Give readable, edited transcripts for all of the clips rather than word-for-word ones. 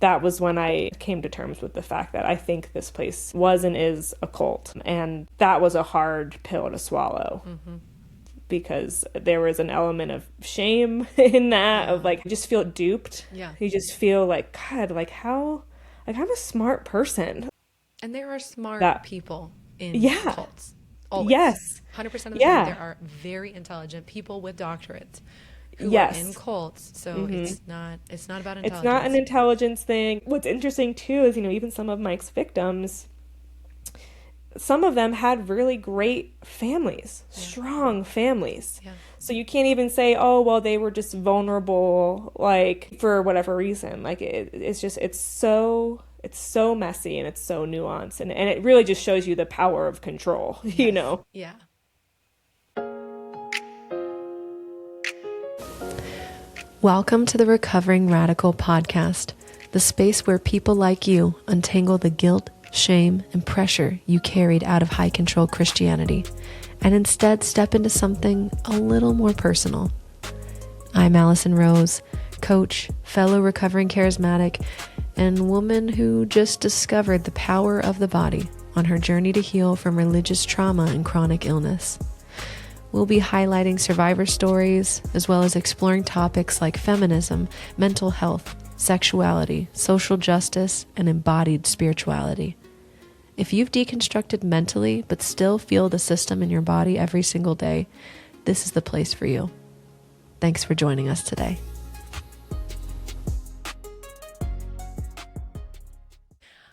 that was when I came to terms with the fact that I think this place was and is a cult. And that was a hard pill to swallow. Because there was an element of shame in that, of like, you just feel duped. Yeah. You just feel like, God, like how, like I'm a smart person. And there are smart That, people in yeah, cults. Always. yes, 100% of the time, yeah, there are very intelligent people with doctorates who are in yes. cults. So it's not about It's not an intelligence. intelligence thing. What's interesting too is, even some of Mike's victims, some of them had really great families, Yeah. strong families. Yeah. So you can't even say, oh, well, they were just vulnerable, like for whatever reason. Like it's so messy and it's so nuanced. And it really just shows you the power of control, Yes. Yeah. Welcome to the Recovering Radical podcast, the space where people like you untangle the guilt, shame, and pressure you carried out of high control Christianity and instead step into something a little more personal. I'm Allison Rose, coach, fellow recovering charismatic, and woman who just discovered the power of the body on her journey to heal from religious trauma and chronic illness. We'll be highlighting survivor stories, as well as exploring topics like feminism, mental health, sexuality, social justice, and embodied spirituality. If you've deconstructed mentally but still feel the system in your body every single day, this is the place for you. Thanks for joining us today.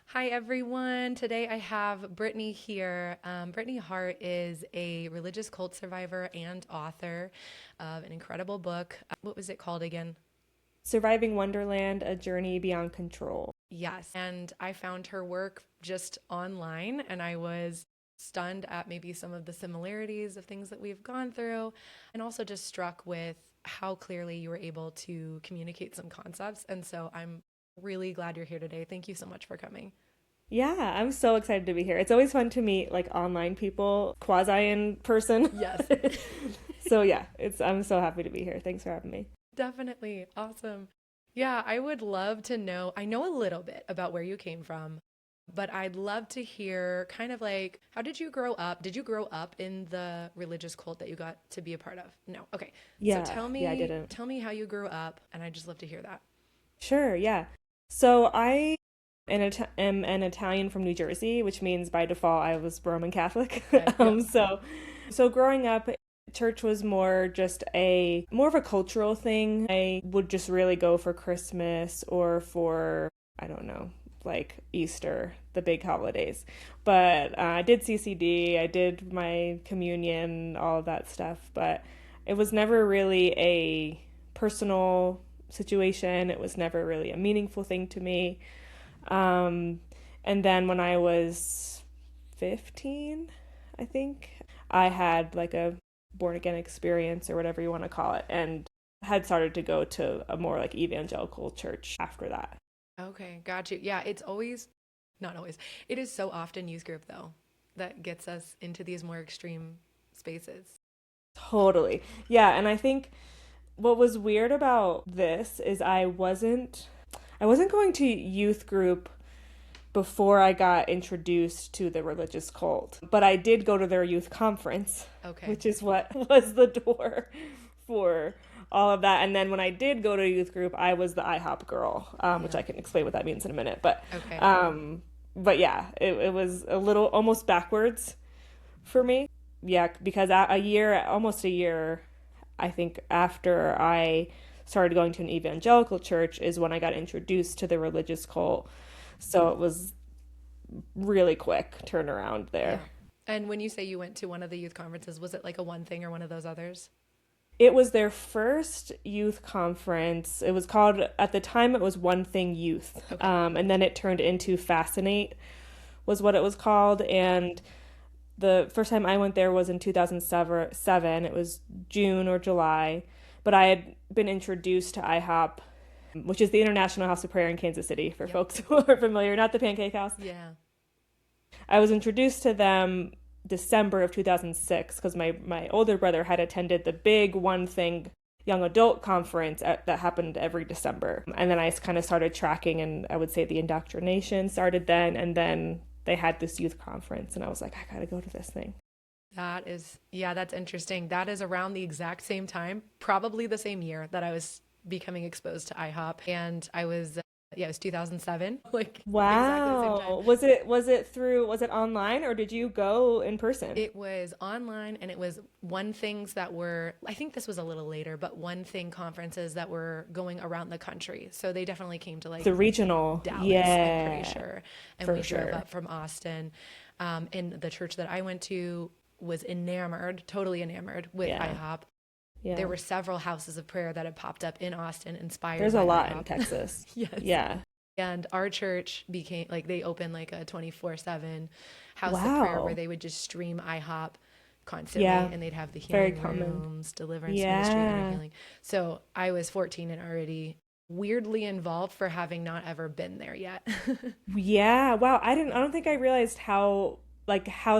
Hi, everyone. Today I have Brittany here. Brittany Hart is a religious cult survivor and author of an incredible book. What was it called again? Surviving Wonderland, A Journey Beyond Control. Yes. And I found her work just online and I was stunned at maybe some of the similarities of things that we've gone through, and also just struck with how clearly you were able to communicate some concepts. And so I'm really glad you're here today. Thank you so much for coming. Yeah, I'm so excited to be here. It's always fun to meet like online people, quasi in person. Yes. So yeah, I'm so happy to be here. Thanks for having me. Definitely. Awesome. Yeah, I would love to know. I know a little bit about where you came from, but I'd love to hear kind of like, how did you grow up? Did you grow up in the religious cult that you got to be a part of? No. Okay. So Yeah, yeah, I didn't. tell me how you grew up, and I'd just love to hear that. Sure, yeah. So I am an Italian from New Jersey, which means by default I was Roman Catholic. Okay. Yeah. So growing up, church was more of a cultural thing. I would just really go for Christmas or for, I don't know, like Easter, the big holidays. But I did CCD, I did my communion, all of that stuff. But it was never really a personal situation. It was never really a meaningful thing to me. And then when I was 15, I think, I had like a born again experience or whatever you want to call it, and had started to go to a more like evangelical church after that. Okay, got you. Yeah, it's always, not always, it is so often youth group though that gets us into these more extreme spaces. Totally. Yeah, and I think what was weird about this is I wasn't going to youth group before I got introduced to the religious cult, but I did go to their youth conference, Okay. which is what was the door for all of that. And then when I did go to youth group, I was the IHOP girl, which I can explain what that means in a minute. Okay. But yeah, it was a little almost backwards for me. Yeah, because almost a year, I think, after I started going to an evangelical church is when I got introduced to the religious cult. So it was really quick turnaround there. Yeah. And when you say you went to one of the youth conferences, was it like a one thing or one of those others? It was their first youth conference. It was called, at the time, it was One Thing Youth. Okay. And then it turned into Fascinate was what it was called. And the first time I went there was in 2007. It was June or July. But I had been introduced to IHOP, which is the International House of Prayer in Kansas City, for folks who are familiar, not the Pancake House. Yeah. I was introduced to them December of 2006 because my older brother had attended the big One Thing young adult conference that happened every December. And then I kind of started tracking, and I would say the indoctrination started then. And then they had this youth conference, and I was like, I got to go to this thing. That is, yeah, that's interesting. That is around the exact same time, probably the same year that I was becoming exposed to IHOP. And I was, it was 2007, like exactly the same time. Wow. Was it online, or did you go in person? It was online, and it was one things that were, I think this was a little later, but one thing conferences that were going around the country. So they definitely came to like The regional. Dallas, Yeah. I'm pretty sure. And For we drove sure. up from Austin. And the church that I went to was totally enamored with Yeah. IHOP. Yeah. There were several houses of prayer that had popped up in Austin, inspired There's by a lot IHOP. in Texas. Yes. Yeah. And our church became like, they opened like a 24/7 house of prayer Wow. where they would just stream IHOP constantly, Yeah. and they'd have the Very healing common. rooms, deliverance ministry, inner Yeah. healing. So I was 14 and already weirdly involved for having not ever been there yet. Yeah. Wow. I don't think I realized how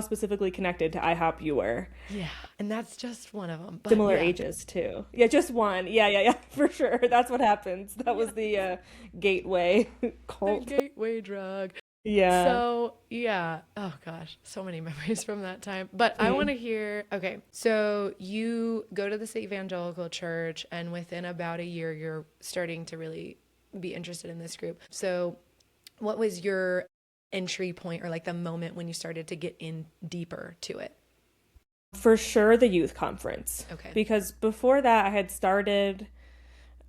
specifically connected to IHOP you were. Yeah. And that's just one of them. But Similar yeah. ages too. Yeah, just one. Yeah, for sure. That's what happens. That was the gateway The cult. gateway drug. Yeah. So, yeah. Oh gosh, so many memories from that time. But I want to hear, okay, so you go to this evangelical church, and within about a year, you're starting to really be interested in this group. So what was your entry point, or like the moment when you started to get in deeper to it? For sure, the youth conference. Okay. Because before that, I had started,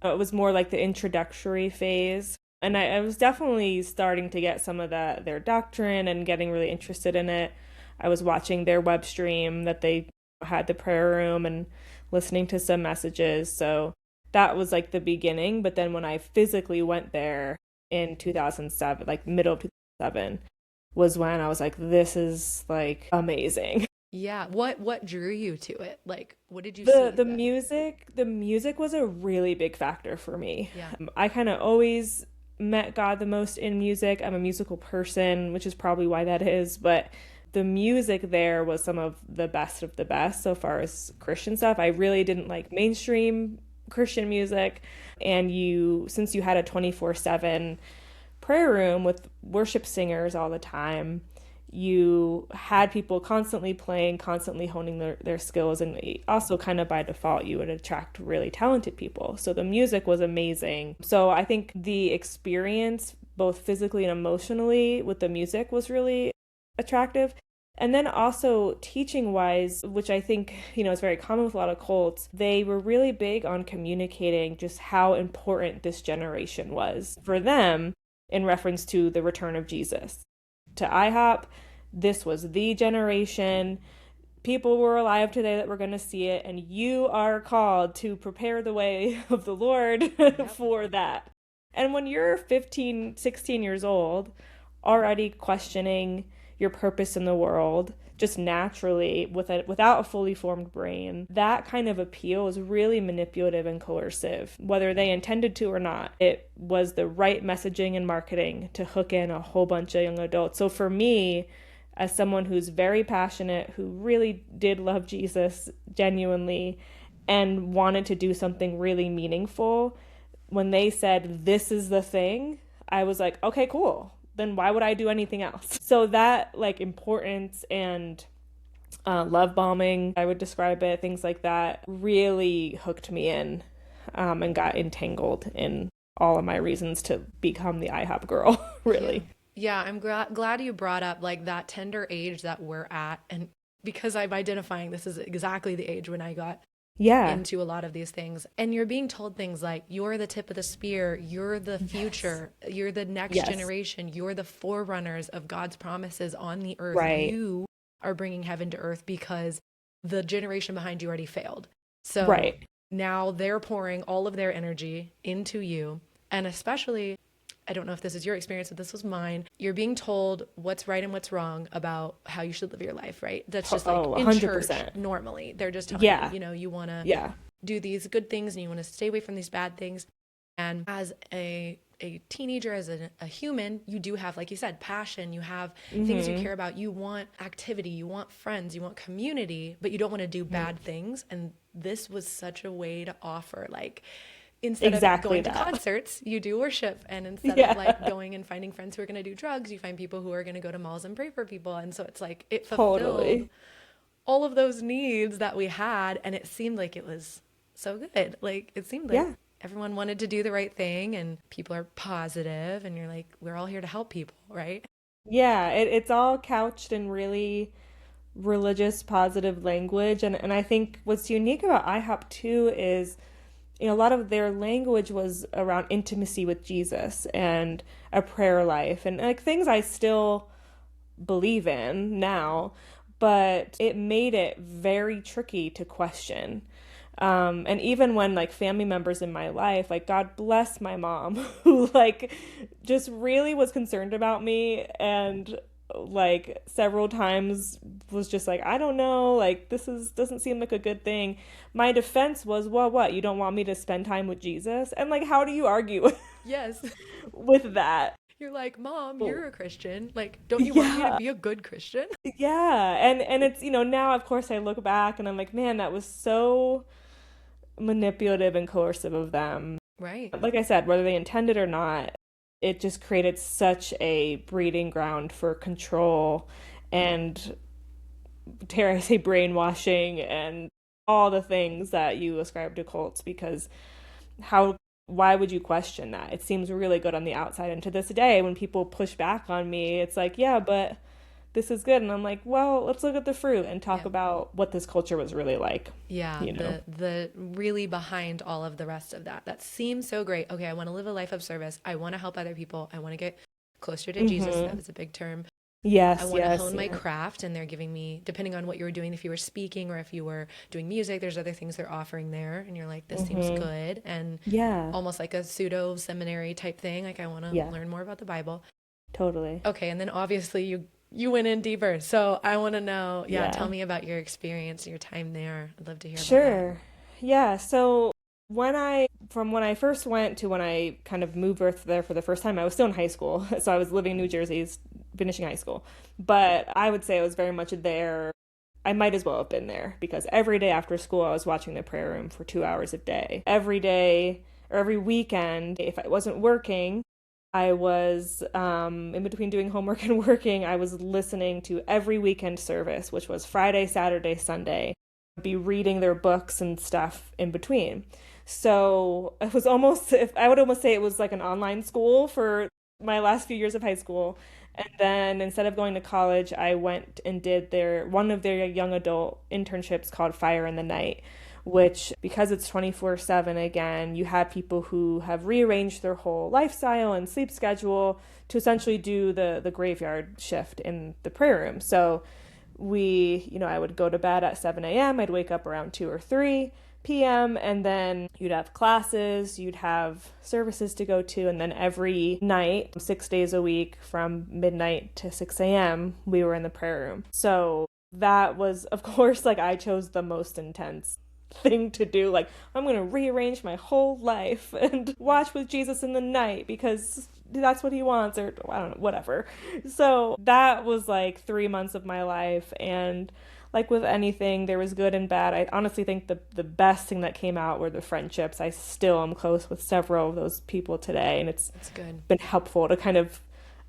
it was more like the introductory phase. And I was definitely starting to get some of their doctrine and getting really interested in it. I was watching their web stream that they had, the prayer room, and listening to some messages. So that was like the beginning. But then when I physically went there in 2007, like middle of 2007, was when I was like, this is like amazing. Yeah. What drew you to it? Like, what did you The see the that- music was a really big factor for me. Yeah. I kind of always met God the most in music. I'm a musical person, which is probably why that is, but the music there was some of the best so far as Christian stuff. I really didn't like mainstream Christian music, and since you had a 24/7 prayer room with worship singers all the time, you had people constantly playing, constantly honing their skills, and also kind of by default you would attract really talented people. So the music was amazing. So I think the experience both physically and emotionally with the music was really attractive. And then also teaching wise, which I think, is very common with a lot of cults, they were really big on communicating just how important this generation was for them in reference to the return of Jesus. To IHOP, this was the generation. People were alive today that were going to see it, and you are called to prepare the way of the Lord for that. And when you're 15, 16 years old, already questioning your purpose in the world, just naturally, without a fully formed brain, that kind of appeal is really manipulative and coercive, whether they intended to or not. It was the right messaging and marketing to hook in a whole bunch of young adults. So for me, as someone who's very passionate, who really did love Jesus genuinely and wanted to do something really meaningful, when they said, this is the thing, I was like, okay, cool. Then why would I do anything else? So that like importance and love bombing, I would describe it, things like that, really hooked me in and got entangled in all of my reasons to become the IHOP girl, really. Yeah, I'm glad you brought up like that tender age that we're at, and because I'm identifying this is exactly the age when I got into a lot of these things, and you're being told things like, you're the tip of the spear, you're the future, you're the next generation, you're the forerunners of God's promises on the earth. You are bringing heaven to earth because the generation behind you already failed. So now they're pouring all of their energy into you, and especially, I don't know if this is your experience, but this was mine. You're being told what's right and what's wrong about how you should live your life, right? That's just like in 100%. Church normally. They're just telling you, you want to do these good things and you want to stay away from these bad things. And as a a teenager, as a human, you do have, like you said, passion, you have things you Mm-hmm. care about, you want activity, you want friends, you want community, but you don't want to do bad things. And this was such a way to offer, like, instead of Exactly going to that. concerts, you do worship. And instead of like Yeah, going and finding friends who are going to do drugs, you find people who are going to go to malls and pray for people. And so it's like it fulfilled totally. all of those needs that we had. And it seemed like it was so good. Like it seemed like Yeah. everyone wanted to do the right thing and people are positive and you're like, we're all here to help people, right? Yeah, it's all couched in really religious positive language. And I think what's unique about IHOP too is, a lot of their language was around intimacy with Jesus and a prayer life and like things I still believe in now, but it made it very tricky to question. And even when like family members in my life, like God bless my mom, who like just really was concerned about me and like several times was just like, I don't know, like this is doesn't seem like a good thing. My defense was, well, what? You don't want me to spend time with Jesus? And like, how do you argue Yes. with that? You're like, Mom, Well, you're a Christian. Like, don't you want me to yeah. be a good Christian? Yeah. And it's, now of course I look back and I'm like, man, that was so manipulative and coercive of them. Right. Like I said, whether they intended or not, it just created such a breeding ground for control and, dare I say, brainwashing and all the things that you ascribe to cults. Because how why would you question that? It seems really good on the outside, and to this day when people push back on me, it's like, yeah, but this is good. And I'm like, well, let's look at the fruit and talk Yeah. about what this culture was really like, Yeah, you know. the really behind all of the rest of that. That seems so great. Okay, I want to live a life of service. I want to help other people. I want to get closer to Jesus. That Mm-hmm. was a big term. I Yes, want to yes, hone my yeah. craft, and they're giving me, depending on what you were doing, if you were speaking or if you were doing music, there's other things they're offering there, and you're like, this seems Mm-hmm. good, and Yeah, almost like a pseudo seminary type thing. Like I want to yeah, learn more about the Bible. totally. Okay, and then obviously you went in deeper. So I want to know, yeah, tell Yeah. me about your experience, your time there. I'd love to hear about that. Sure. Yeah. So from when I first went to when I kind of moved there for the first time, I was still in high school. So I was living in New Jersey, finishing high school. But I would say I was very much there. I might as well have been there because every day after school, I was watching the prayer room for 2 hours a day. Every day or every weekend, if I wasn't working, I was in between doing homework and working, I was listening to every weekend service, which was Friday, Saturday, Sunday, be reading their books and stuff in between. So it was almost, if I would almost say it was like an online school for my last few years of high school. And then instead of going to college, I went and did one of their young adult internships called Fire in the Night, which, because it's 24/7, again, you have people who have rearranged their whole lifestyle and sleep schedule to essentially do the graveyard shift in the prayer room. So I would go to bed at 7 a.m., I'd wake up around 2 or 3 p.m., and then you'd have classes, you'd have services to go to, and then every night, 6 days a week, from midnight to 6 a.m., we were in the prayer room. So that was, of course, like I chose the most intense thing to do. Like, I'm going to rearrange my whole life and watch with Jesus in the night because that's what he wants, or I don't know, whatever. So that was like 3 months of my life. And like with anything, there was good and bad. I honestly think the best thing that came out were the friendships. I still am close with several of those people today, and it's That's good. been helpful to kind of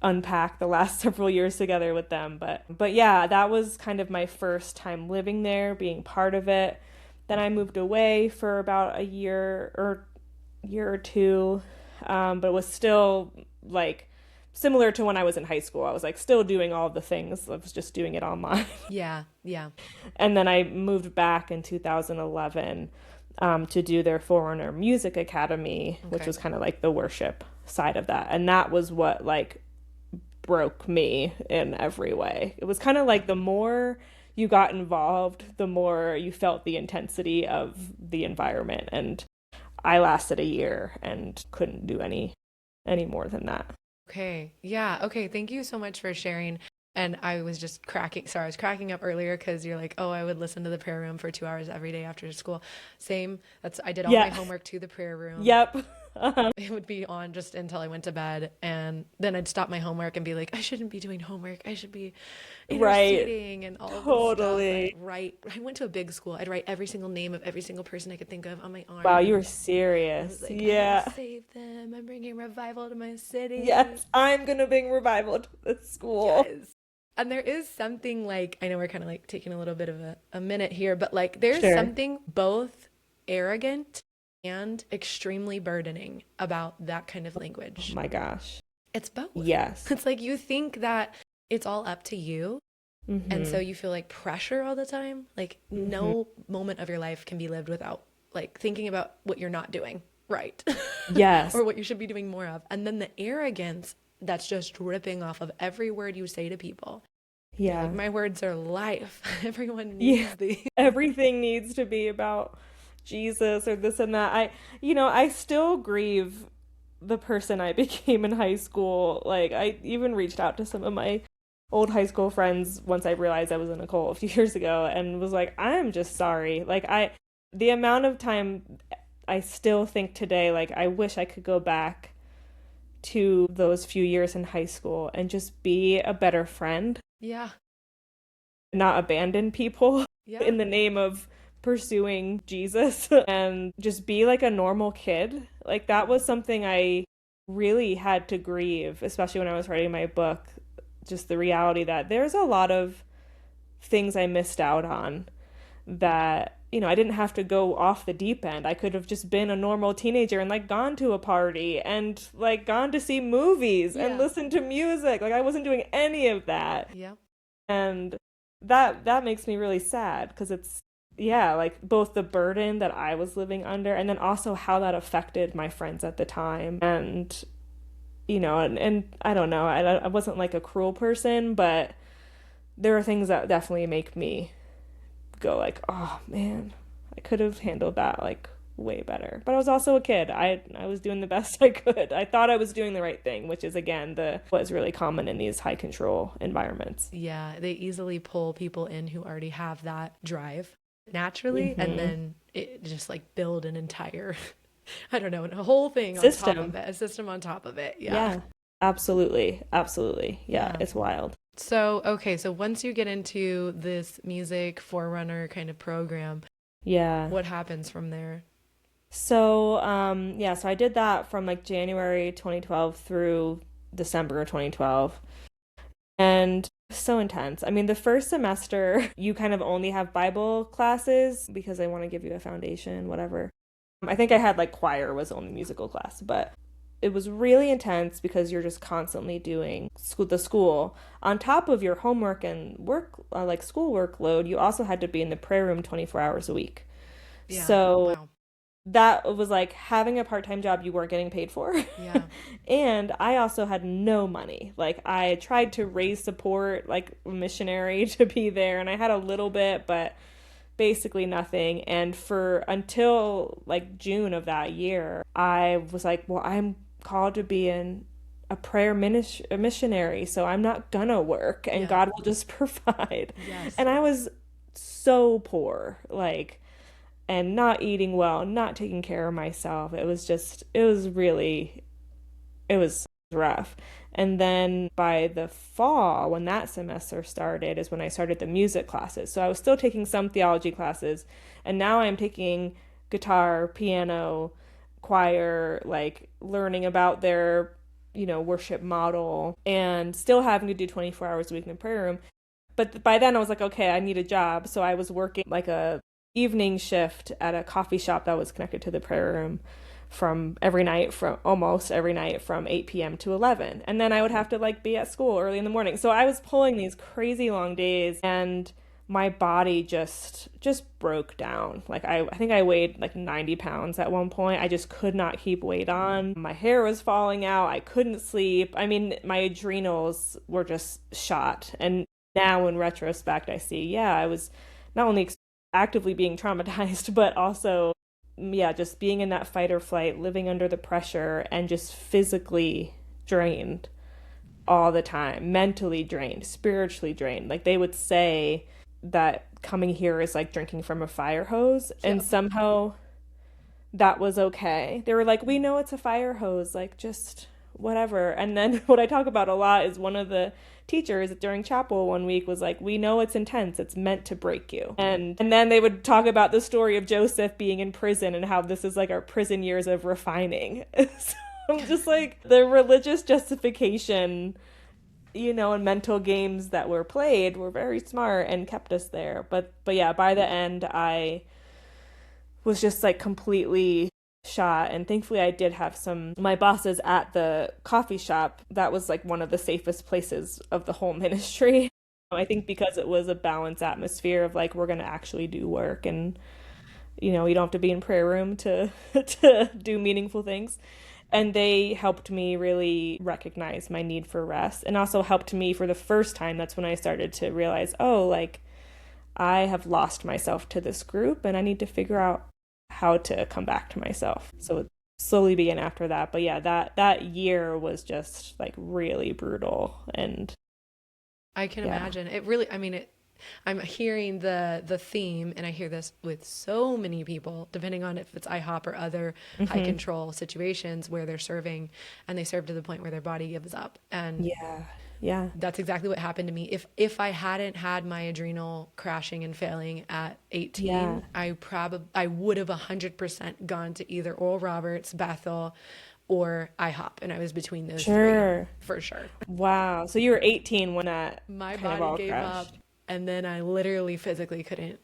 unpack the last several years together with them. But yeah, that was kind of my first time living there, being part of it. Then I moved away for about a year or two, but it was still like similar to when I was in high school. I was like still doing all the things. I was just doing it online. Yeah, yeah. And then I moved back in 2011 to do their Forerunner Music Academy, which Okay. was kind of like the worship side of that. And that was what like broke me in every way. It was kind of like the more you got involved, the more you felt the intensity of the environment. And I lasted a year and couldn't do any more than that. Okay. Yeah. Okay. Thank you so much for sharing. And I was just sorry, I was cracking up earlier because you're like, oh, I would listen to the prayer room for 2 hours every day after school. Same. I did all my Yeah. homework to the prayer room. Yep. It would be on just until I went to bed, and then I'd stop my homework and be like, I shouldn't be doing homework. I should be Right. interceding and all of this stuff. I'd Totally. write. I went to a big school. I'd write every single name of every single person I could think of on my Wow, you were arm. I was serious. like, I will Yeah. save them. I'm bringing revival to my city. Yes, I'm gonna bring revival to the school. Yes. And there is something like, I know we're kind of like taking a little bit of a minute here, but like there's Sure. something both arrogant and extremely burdening about that kind of Oh language. my gosh. It's both. Yes. It's like you think that it's all up to you. And so Mm-hmm. you feel like pressure all the time. Like Mm-hmm. no moment of your life can be lived without like thinking about what you're not doing right Yes. or what you should be doing more of. And then the arrogance that's just dripping off of every word you say to people. You're like, Yeah. my words are life. Everyone Yeah. needs these. Everything needs to be about Jesus or this and that. I still grieve the person I became in high school. Like, I even reached out to some of my old high school friends once I realized I was in a cult a few years ago and was like, I'm just sorry. The amount of time I still think today, like, I wish I could go back to those few years in high school and just be a better friend, Yeah. not abandon people Yeah. in the name of pursuing Jesus and just be like a normal kid. Like that was something I really had to grieve, especially when I was writing my book. Just the reality that there's a lot of things I missed out on that, I didn't have to go off the deep end. I could have just been a normal teenager and like gone to a party and like gone to see movies and Yeah. listen to music. Like I wasn't doing any of that. Yeah. And that makes me really sad because it's yeah, like both the burden that I was living under and then also how that affected my friends at the time. And and I don't know, I wasn't like a cruel person, but there are things that definitely make me go like, oh man, I could have handled that like way better. But I was also a kid. I was doing the best I could. I thought I was doing the right thing, which is again the what is really common in these high control environments. Yeah. They easily pull people in who already have that drive naturally. And Hmm. then it just like build an entire, I don't know, a whole thing on top of System. it, a system on top of it. Yeah. Yeah. Absolutely. Absolutely. Yeah, Yeah. it's wild. So, okay. So once you get into this music forerunner kind of program, Yeah. what happens from there? So I did that from like January 2012 through December 2012. And so intense. I mean, the first semester, you kind of only have Bible classes because they want to give you a foundation, whatever. I think I had like choir was the only musical class, but it was really intense because you're just constantly doing school. On top of your homework and work, like school workload, you also had to be in the prayer room 24 hours a week. Yeah. So Wow. that was like having a part-time job you weren't getting paid for. Yeah. And I also had no money. Like I tried to raise support like a missionary to be there and I had a little bit but basically nothing. And for until like June of that year, I was like, well, I'm called to be a missionary, so I'm not gonna work and Yeah. God will just provide. Yes. And I was so poor, like and not eating well, not taking care of myself. It was rough. And then by the fall, when that semester started, is when I started the music classes. So I was still taking some theology classes, and now I'm taking guitar, piano, choir, like learning about their, worship model, and still having to do 24 hours a week in the prayer room. But by then I was like, okay, I need a job. So I was working like a evening shift at a coffee shop that was connected to the prayer room from almost every night from 8 p.m. to 11. And then I would have to like be at school early in the morning. So I was pulling these crazy long days and my body just broke down. Like I think I weighed like 90 pounds at one point. I just could not keep weight on. My hair was falling out. I couldn't sleep. I mean, my adrenals were just shot. And now in retrospect, I see, yeah, I was not only actively being traumatized, but also, yeah, just being in that fight or flight, living under the pressure, and just physically drained all the time, mentally drained, spiritually drained. Like they would say that coming here is like drinking from a fire hose, and Yep. somehow that was okay. They were like, we know it's a fire hose, like just whatever. And then what I talk about a lot is one of the teachers during chapel one week was like, we know it's intense, it's meant to break you. And then they would talk about the story of Joseph being in prison and how this is like our prison years of refining. So I'm just like, the religious justification, you know, and mental games that were played were very smart and kept us there. But yeah, by the end I was just like completely shot. And thankfully I did have my bosses at the coffee shop. That was like one of the safest places of the whole ministry. I think because it was a balanced atmosphere of like, we're going to actually do work, and, you know, you don't have to be in prayer room to to do meaningful things. And they helped me really recognize my need for rest, and also helped me for the first time. That's when I started to realize, oh, like I have lost myself to this group and I need to figure out how to come back to myself. So it slowly began after that. But yeah, that year was just like really brutal. And I can imagine it really, I mean, I'm hearing the theme, and I hear this with so many people, depending on if it's IHOP or other high control situations where they're serving, and they serve to the point where their body gives up. And yeah, that's exactly what happened to me. If I hadn't had my adrenal crashing and failing at 18, I would have 100% gone to either Oral Roberts, Bethel, or IHOP, and I was between those three for sure. Wow. So you were 18 when that my kind of body all gave crashed. up, and then I literally physically couldn't.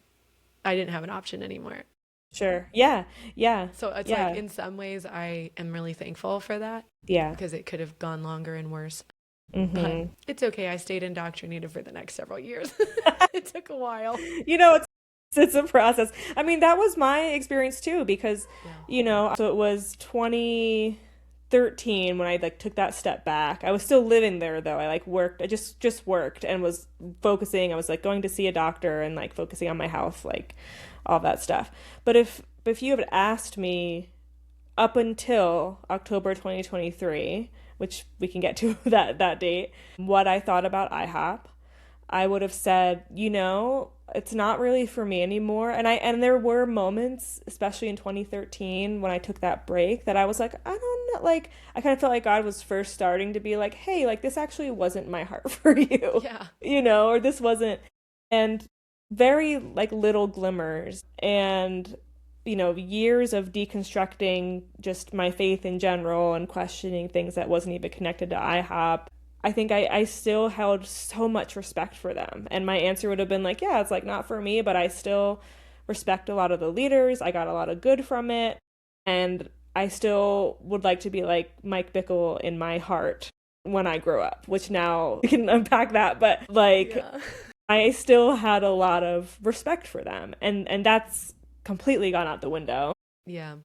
I didn't have an option anymore. Sure. Yeah. So it's like, in some ways I am really thankful for that. Yeah. Because it could have gone longer and worse. Mm-hmm. But it's okay. I stayed indoctrinated for the next several years. It took a while. You know, it's a process. I mean, that was my experience too, because, you know, so it was 2013 when I like took that step back. I was still living there though. I like worked, I just worked and was focusing. I was like going to see a doctor and like focusing on my health, like all that stuff. But if you had asked me up until October 2023, which we can get to that date, what I thought about IHOP, I would have said, you know, it's not really for me anymore. And there were moments, especially in 2013 when I took that break, that I was like, I don't know, like I kind of felt like God was first starting to be like, hey, like this actually wasn't my heart for you. Yeah. You know, or this wasn't. And very like little glimmers, and you know, years of deconstructing just my faith in general and questioning things that wasn't even connected to IHOP. I think I still held so much respect for them. And my answer would have been like, yeah, it's like not for me, but I still respect a lot of the leaders. I got a lot of good from it. And I still would like to be like Mike Bickle in my heart when I grow up, which now we can unpack that. But like, I still had a lot of respect for them. And that's completely gone out the window. Yeah.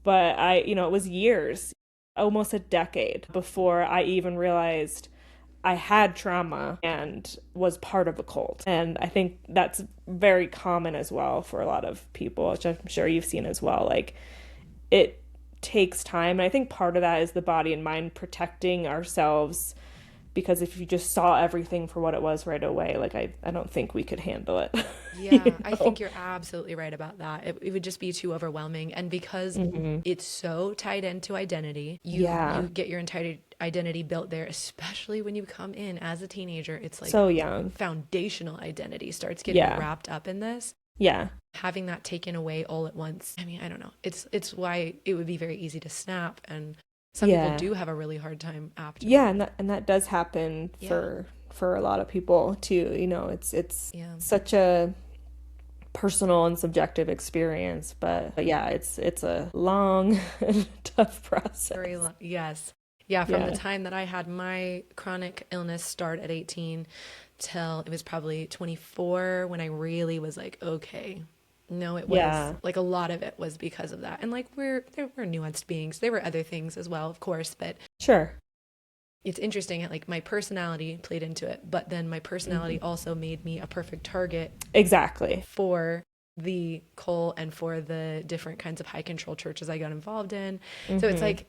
But it was years, almost a decade before I even realized I had trauma and was part of a cult. And I think that's very common as well for a lot of people, which I'm sure you've seen as well. Like it takes time. And I think part of that is the body and mind protecting ourselves, because if you just saw everything for what it was right away, like I don't think we could handle it. Yeah, you know? I think you're absolutely right about that. It would just be too overwhelming. And because it's so tied into identity, you get your entire identity built there, especially when you come in as a teenager. It's like so young. Foundational identity starts getting wrapped up in this. Yeah. Having that taken away all at once. I mean, I don't know. It's why it would be very easy to snap, and some people do have a really hard time after. Yeah, and that does happen for a lot of people too. You know, it's such a personal and subjective experience, but yeah, it's a long and tough process. Very long. Yes. Yeah, from the time that I had my chronic illness start at 18 till it was probably 24 when I really was like, okay. No, it was like a lot of it was because of that. And like we're nuanced beings. There were other things as well, of course, but sure. It's interesting, like my personality played into it, but then my personality also made me a perfect target. Exactly. For the cult and for the different kinds of high control churches I got involved in. So it's like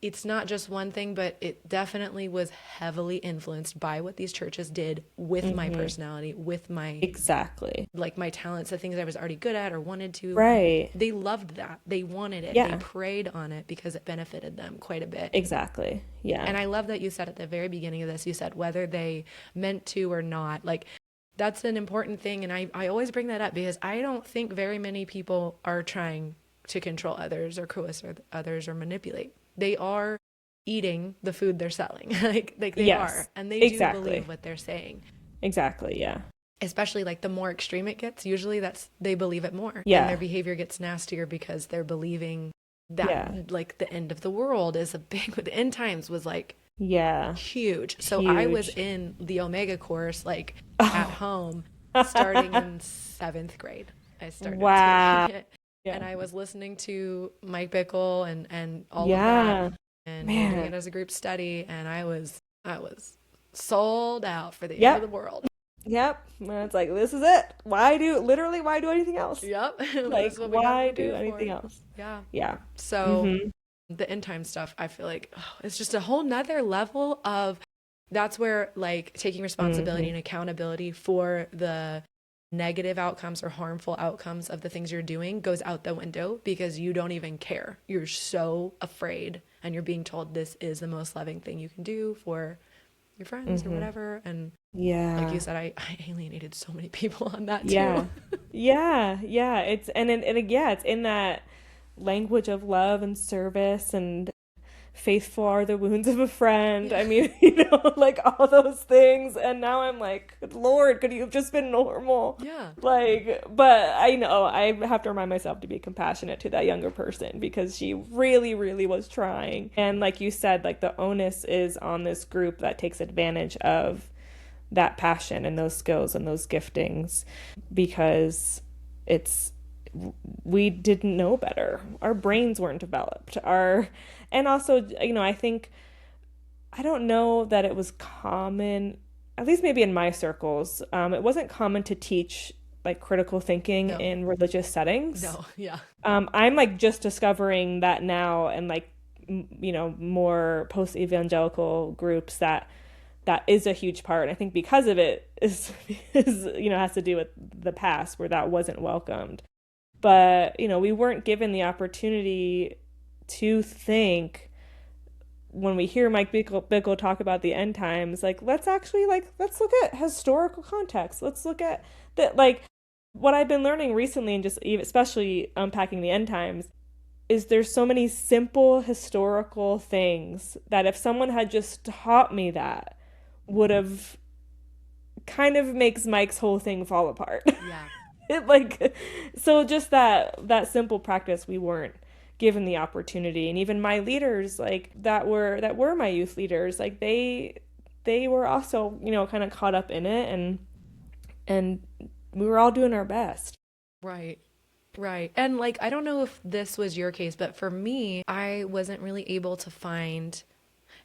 it's not just one thing, but it definitely was heavily influenced by what these churches did with my personality, with my, Exactly. like my talents, the things I was already good at or wanted to. Right. They loved that. They wanted it. They Yeah. preyed on it because it benefited them quite a bit. Exactly. Yeah. And I love that you said at the very beginning of this, you said whether they meant to or not, like that's an important thing. And I always bring that up because I don't think very many people are trying to control others or coerce others or manipulate. They are eating the food they're selling. like they Yes, are. And they do exactly. believe what they're saying. Exactly. Yeah. Especially like the more extreme it gets, usually they believe it more. Yeah. And their behavior gets nastier because they're believing that Yeah. like the end of the world is a big, the end times was like Yeah. huge. So Huge. I was in the Omega course like at home starting in 7th grade. I started Wow. taking it. Yeah. And I was listening to Mike Bickle and all of Yeah. that and Man. doing it as a group study. And I was sold out for the Yep. end of the world. Yep. And it's like, this is it. Why do anything else? Yep. Like, This is what we why gotta do for anything it. else? Yeah. Yeah. So the end time stuff, I feel like it's just a whole nother level of, that's where like taking responsibility and accountability for the negative outcomes or harmful outcomes of the things you're doing goes out the window because you don't even care. You're so afraid and you're being told this is the most loving thing you can do for your friends or whatever. And Yeah. like you said, I alienated so many people on that too. Yeah. Yeah. It's it's in that language of love and service and faithful are the wounds of a friend. I mean, like all those things. And now I'm like, Lord, could you have just been normal? Yeah. Like, but I know I have to remind myself to be compassionate to that younger person because she really, really was trying. And like you said, like the onus is on this group that takes advantage of that passion and those skills and those giftings because we didn't know better. Our brains weren't developed. And also, I don't know that it was common, at least maybe in my circles, it wasn't common to teach like critical thinking in religious settings. No, yeah. I'm like just discovering that now and like, more post-evangelical groups that is a huge part. And I think because of it is has to do with the past where that wasn't welcomed. But, we weren't given the opportunity to think when we hear Mike Bickle talk about the end times, like, let's look at historical context. Let's look at that. Like what I've been learning recently and just especially unpacking the end times is there's so many simple historical things that if someone had just taught me that would have kind of makes Mike's whole thing fall apart. Yeah. So just that simple practice we weren't given the opportunity. And even my leaders like that were my youth leaders, like they were also kind of caught up in it and we were all doing our best. Right. And like I don't know if this was your case, but for me I wasn't really able to find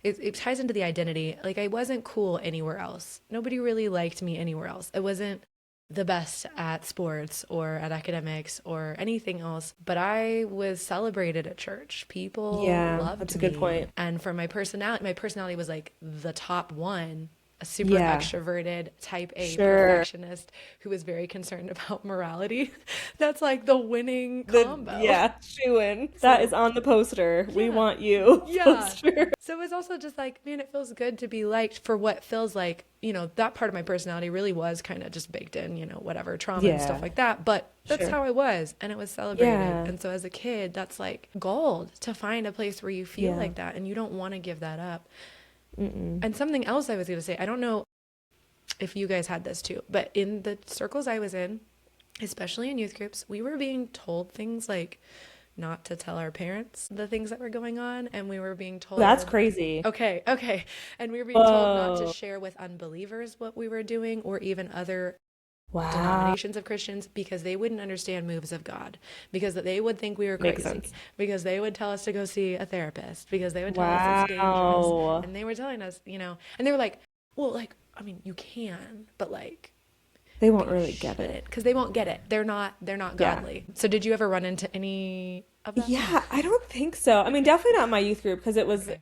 it ties into the identity. Like I wasn't cool anywhere else. Nobody really liked me anywhere else. I wasn't the best at sports or at academics or anything else, but I was celebrated at church. People loved me. That's a good point. And for my personality was like the top one, a super extroverted type A perfectionist who was very concerned about morality. That's like the winning combo. Shoo-in. That is on the poster. We want you. Poster. So it was also just like, man, it feels good to be liked for what feels like, that part of my personality really was kind of just baked in, whatever trauma and stuff like that. But that's how I was. And it was celebrated. Yeah. And so as a kid, that's like gold to find a place where you feel like that and you don't want to give that up. And something else I was going to say, I don't know if you guys had this too, but in the circles I was in, especially in youth groups, we were being told things like not to tell our parents the things that were going on. And we were being told... That's crazy. Okay. And we were being told not to share with unbelievers what we were doing or even other denominations of Christians because they wouldn't understand moves of God, because they would think we were crazy, because they would tell us to go see a therapist, because they would tell us it's dangerous. And they were telling us, and they were like, well, like, I mean, you can, but like, they won't really get it because they won't get it. They're not godly. So did you ever run into any of that? Yeah, I don't think so. I mean, definitely not my youth group because it was, Okay.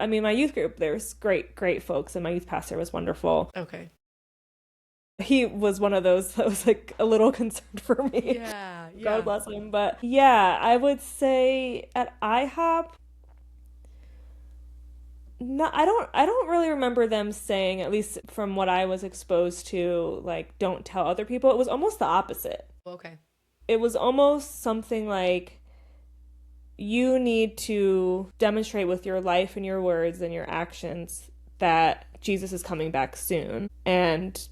I mean, my youth group, there's great folks, and my youth pastor was wonderful. Okay. He was one of those that was like a little concerned for me. Yeah, God yeah. bless him. But yeah, I would say at IHOP, no, I don't really remember them saying, at least from what I was exposed to, like don't tell other people. It was almost the opposite. Okay. It was almost something like you need to demonstrate with your life and your words and your actions that Jesus is coming back soon, and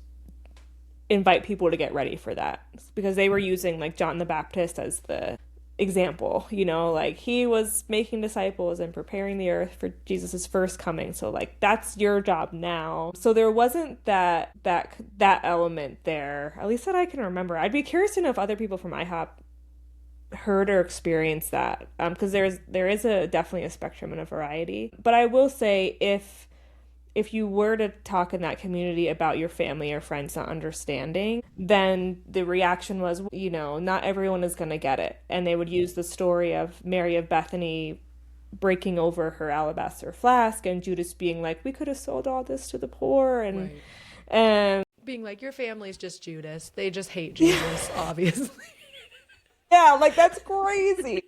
invite people to get ready for that, because they were using like John the Baptist as the example, like he was making disciples and preparing the earth for Jesus's first coming. So like that's your job now. So there wasn't that element there, at least that I can remember. I'd be curious to know if other people from IHOP heard or experienced that, because there is a definitely a spectrum and a variety. But I will say, if you were to talk in that community about your family or friends not understanding, then the reaction was, not everyone is going to get it. And they would use the story of Mary of Bethany breaking over her alabaster flask and Judas being like, we could have sold all this to the poor. And, Right. and Being like, your family's just Judas. They just hate Jesus, obviously. yeah, like that's crazy.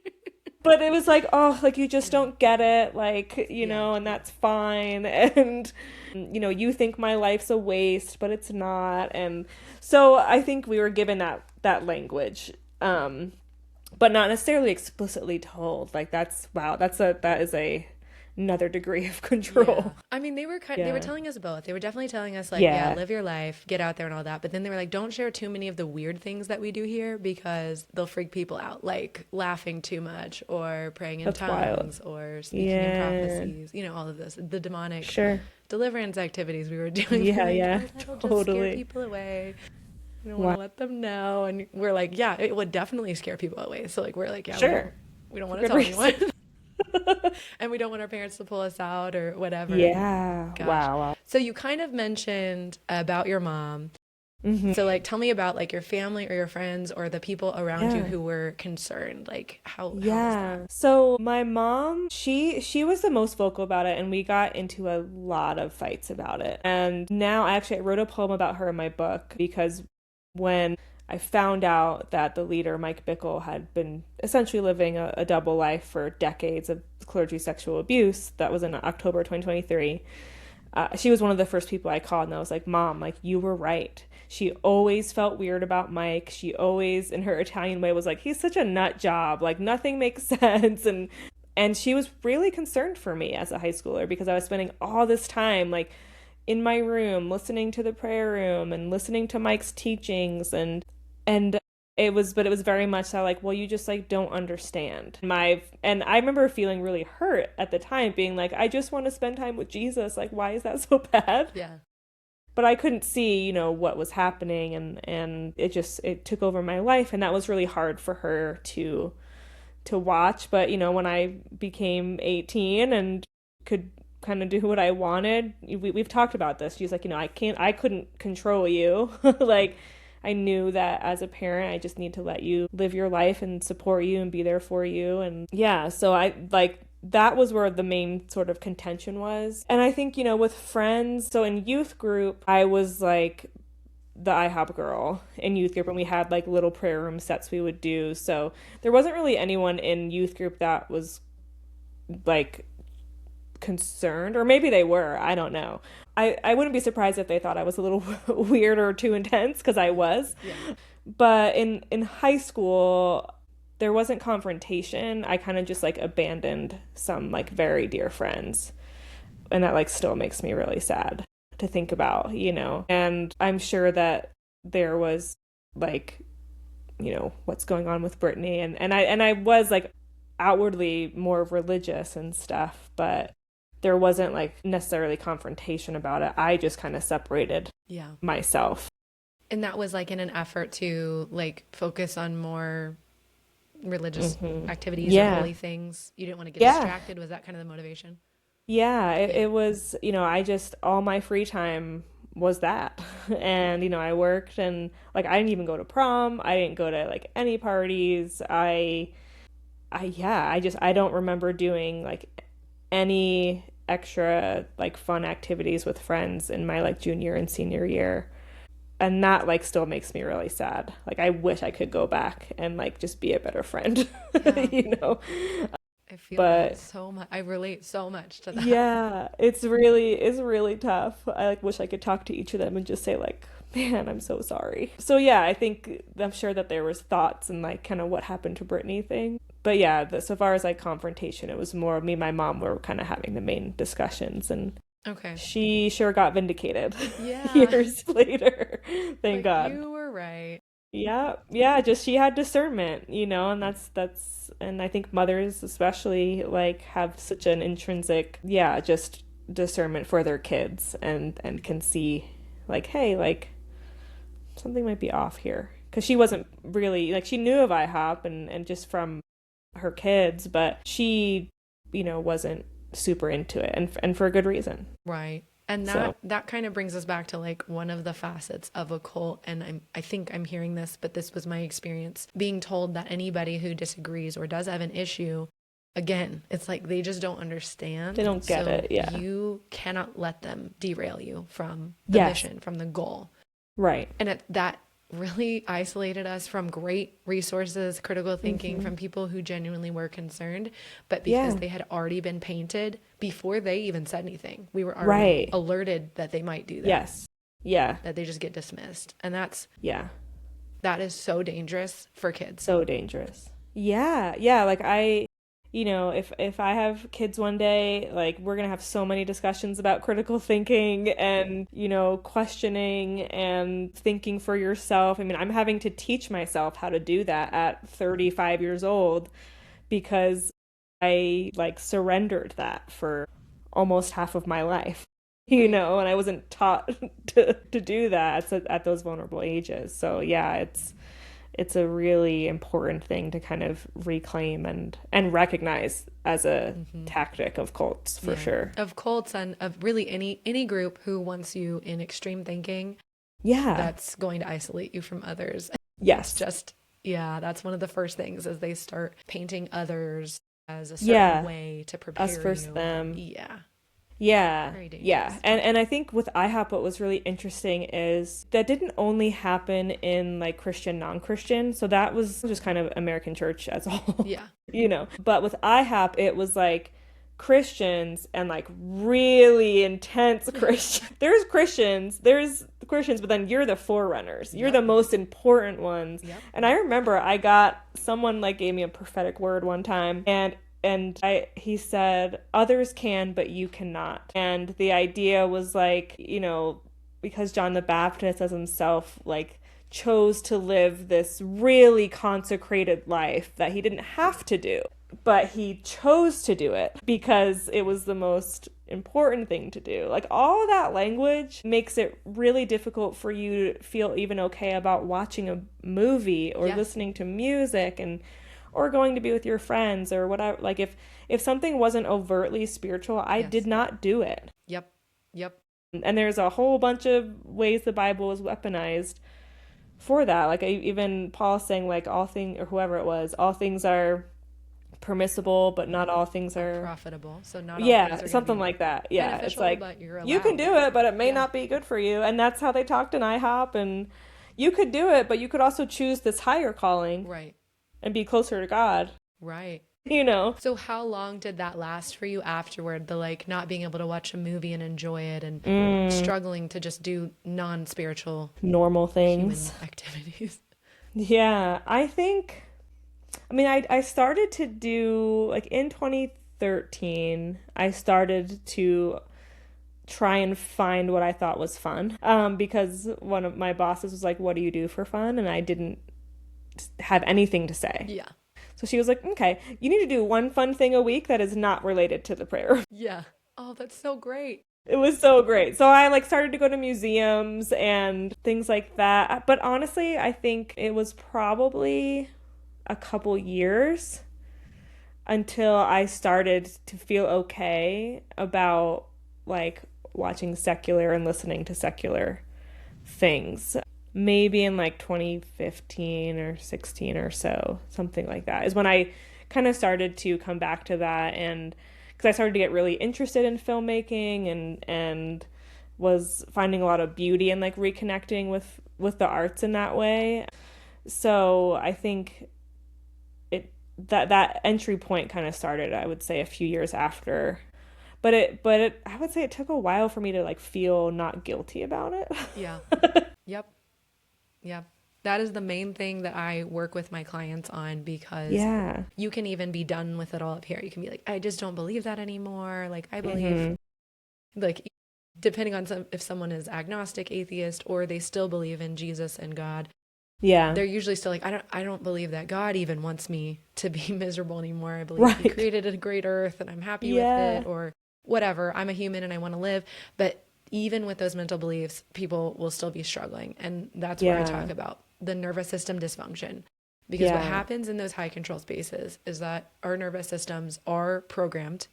But it was like, oh, like you just don't get it, like, Yeah. and that's fine. And, you think my life's a waste, but it's not. And so I think we were given that language, but not necessarily explicitly told. Like that is another degree of Yeah. control. I mean, they were they were Yeah. telling us both. They were definitely telling us like, yeah, Yeah. live your life, get out there and all that. But then they were like, don't share too many of the weird things that we do here because they'll freak people out, like laughing too much or praying in That's wild. tongues or speaking in Yeah. prophecies, all of this, the demonic Sure. deliverance activities we were doing. Yeah, We're like, yeah. oh, that'll just scare Totally. people away. We don't want Wow. to let them know. And we're like, yeah, it would definitely scare people away. So like, we're like, yeah, Sure. we don't want For to good tell anyone. reason. And we don't want our parents to pull us out or whatever. Yeah. Gosh. Wow. So you kind of mentioned about your mom. Mm-hmm. So like tell me about like your family or your friends or the people around you Yeah. who were concerned. Like how was Yeah. that? So my mom, she was the most vocal about it, and we got into a lot of fights about it. And now I wrote a poem about her in my book, because when I found out that the leader, Mike Bickle, had been essentially living a double life for decades of clergy sexual abuse, that was in October 2023. She was one of the first people I called, and I was like, Mom, like, you were right. She always felt weird about Mike. She always, in her Italian way, was like, he's such a nut job. Like, nothing makes sense. And she was really concerned for me as a high schooler, because I was spending all this time, like, in my room, listening to the prayer room and listening to Mike's teachings. And it was very much so like, well, you just like don't understand and I remember feeling really hurt at the time, being like, I just want to spend time with Jesus. Like, why is that so bad? Yeah. But I couldn't see, what was happening, and it took over my life, and that was really hard for her to watch. But, when I became 18 and could kind of do what I wanted, we've talked about this. She's like, I couldn't control you. Like, I knew that as a parent, I just need to let you live your life and support you and be there for you. And yeah, so that was where the main sort of contention was. And I think, with friends, so in youth group, I was like the IHOP girl in youth group, and we had like little prayer room sets we would do. So there wasn't really anyone in youth group that was like concerned, or maybe they were, I don't know. I wouldn't be surprised if they thought I was a little weird or too intense, because I was. Yeah. But in high school, there wasn't confrontation. I kind of just like abandoned some like very dear friends, and that like still makes me really sad to think about, and I'm sure that there was like, what's going on with Brittany, and I was like outwardly more religious and stuff, but there wasn't like necessarily confrontation about it. I just kind of separated myself. And that was like in an effort to like focus on more religious activities or holy things. You didn't want to get distracted. Was that kind of the motivation? Yeah, it was, I just, all my free time was that. And, I worked, and like I didn't even go to prom. I didn't go to like any parties. I I don't remember doing like any extra like fun activities with friends in my like junior and senior year. And that like still makes me really sad. Like I wish I could go back and like just be a better friend, Yeah. you know. I feel that But so much. I relate so much to that. yeah, it's really tough. I like wish I could talk to each of them and just say like, man, I'm so sorry. So yeah, I'm sure that there was thoughts and like kind of what happened to Brittany thing. But yeah, so far as like confrontation, it was more me and my mom were kind of having the main discussions, and Okay. she sure got vindicated Yeah. years later. Thank Like God. you were right. Yeah, yeah, just she had discernment, you know, and that's and I think mothers especially like have such an intrinsic, yeah, just discernment for their kids and can see like, hey, like something might be off here. Because she wasn't really like she knew of IHOP and just from her kids, but she, wasn't super into it and for a good reason. Right. And So, that kind of brings us back to like one of the facets of a cult. And I think I'm hearing this, but this was my experience being told that anybody who disagrees or does have an issue, again, it's like they just don't understand. they don't get it. Yeah. You cannot let them derail you from the Yes. mission, from the goal. Right. And that really isolated us from great resources, critical thinking from people who genuinely were concerned. But because Yeah. they had already been painted before they even said anything, we were already Right. alerted that they might do that. Yes. Yeah. That they just get dismissed. And Yeah. that is so dangerous for kids. So dangerous. Yeah. Yeah. Like if I have kids one day, like we're gonna have so many discussions about critical thinking and, questioning and thinking for yourself. I mean, I'm having to teach myself how to do that at 35 years old because I like surrendered that for almost half of my life, and I wasn't taught to do that at those vulnerable ages. So yeah, it's a really important thing to kind of reclaim and recognize as a tactic of cults for sure. Of cults and of really any group who wants you in extreme thinking. Yeah. That's going to isolate you from others. Yes. Just, yeah, that's one of the first things as they start painting others as a certain way to prepare us versus you. them. Yeah. Yeah. Very dangerous. Yeah. And I think with IHOP, what was really interesting is that didn't only happen in like Christian, non-Christian. So that was just kind of American church as a whole. Yeah. But with IHOP, it was like Christians and like really intense Christians. There's Christians, but then you're the forerunners. You're the most important ones. Yep. And I remember someone like gave me a prophetic word one time and he said, others can, but you cannot. And the idea was like, because John the Baptist as himself, like chose to live this really consecrated life that he didn't have to do, but he chose to do it because it was the most important thing to do. Like all of that language makes it really difficult for you to feel even okay about watching a movie or listening to music or going to be with your friends or whatever. Like if something wasn't overtly spiritual, I did not do it. Yep. And there's a whole bunch of ways the Bible is weaponized for that. Like even Paul saying like all things, or whoever it was, all things are permissible, but not all things are profitable. So not all things are something like that. Yeah, it's like but you're allowed. You can do it, but it may not be good for you. And that's how they talked in IHOP. And you could do it, but you could also choose this higher calling, right, and be closer to God. Right. So how long did that last for you afterward? The like not being able to watch a movie and enjoy it and struggling to just do non-spiritual normal things, human activities. Yeah, I started to do like in 2013, I started to try and find what I thought was fun. Because one of my bosses was like, what do you do for fun? And I didn't have anything to say. Yeah. So she was like, okay, you need to do one fun thing a week that is not related to the prayer. Yeah. Oh, that's so great. It was so great. So I like started to go to museums and things like that. But honestly, I think it was probably a couple years until I started to feel okay about like watching secular and listening to secular things. Maybe in like 2015 or 16 or so, something like that, is when I kind of started to come back to that, and because I started to get really interested in filmmaking and was finding a lot of beauty and like reconnecting with the arts in that way. So I think that entry point kind of started, I would say, a few years after. But I would say it took a while for me to like feel not guilty about it. Yeah. Yep. Yep. That is the main thing that I work with my clients on, because you can even be done with it all up here. You can be like, I just don't believe that anymore. Like, I believe, like, depending on if someone is agnostic, atheist, or they still believe in Jesus and God. Yeah. They're usually still like, I don't believe that God even wants me to be miserable anymore. I believe he created a great earth and I'm happy with it, or whatever. I'm a human and I want to live. But even with those mental beliefs, people will still be struggling. And that's where I talk about the nervous system dysfunction. Because what happens in those high control spaces is that our nervous systems are programmed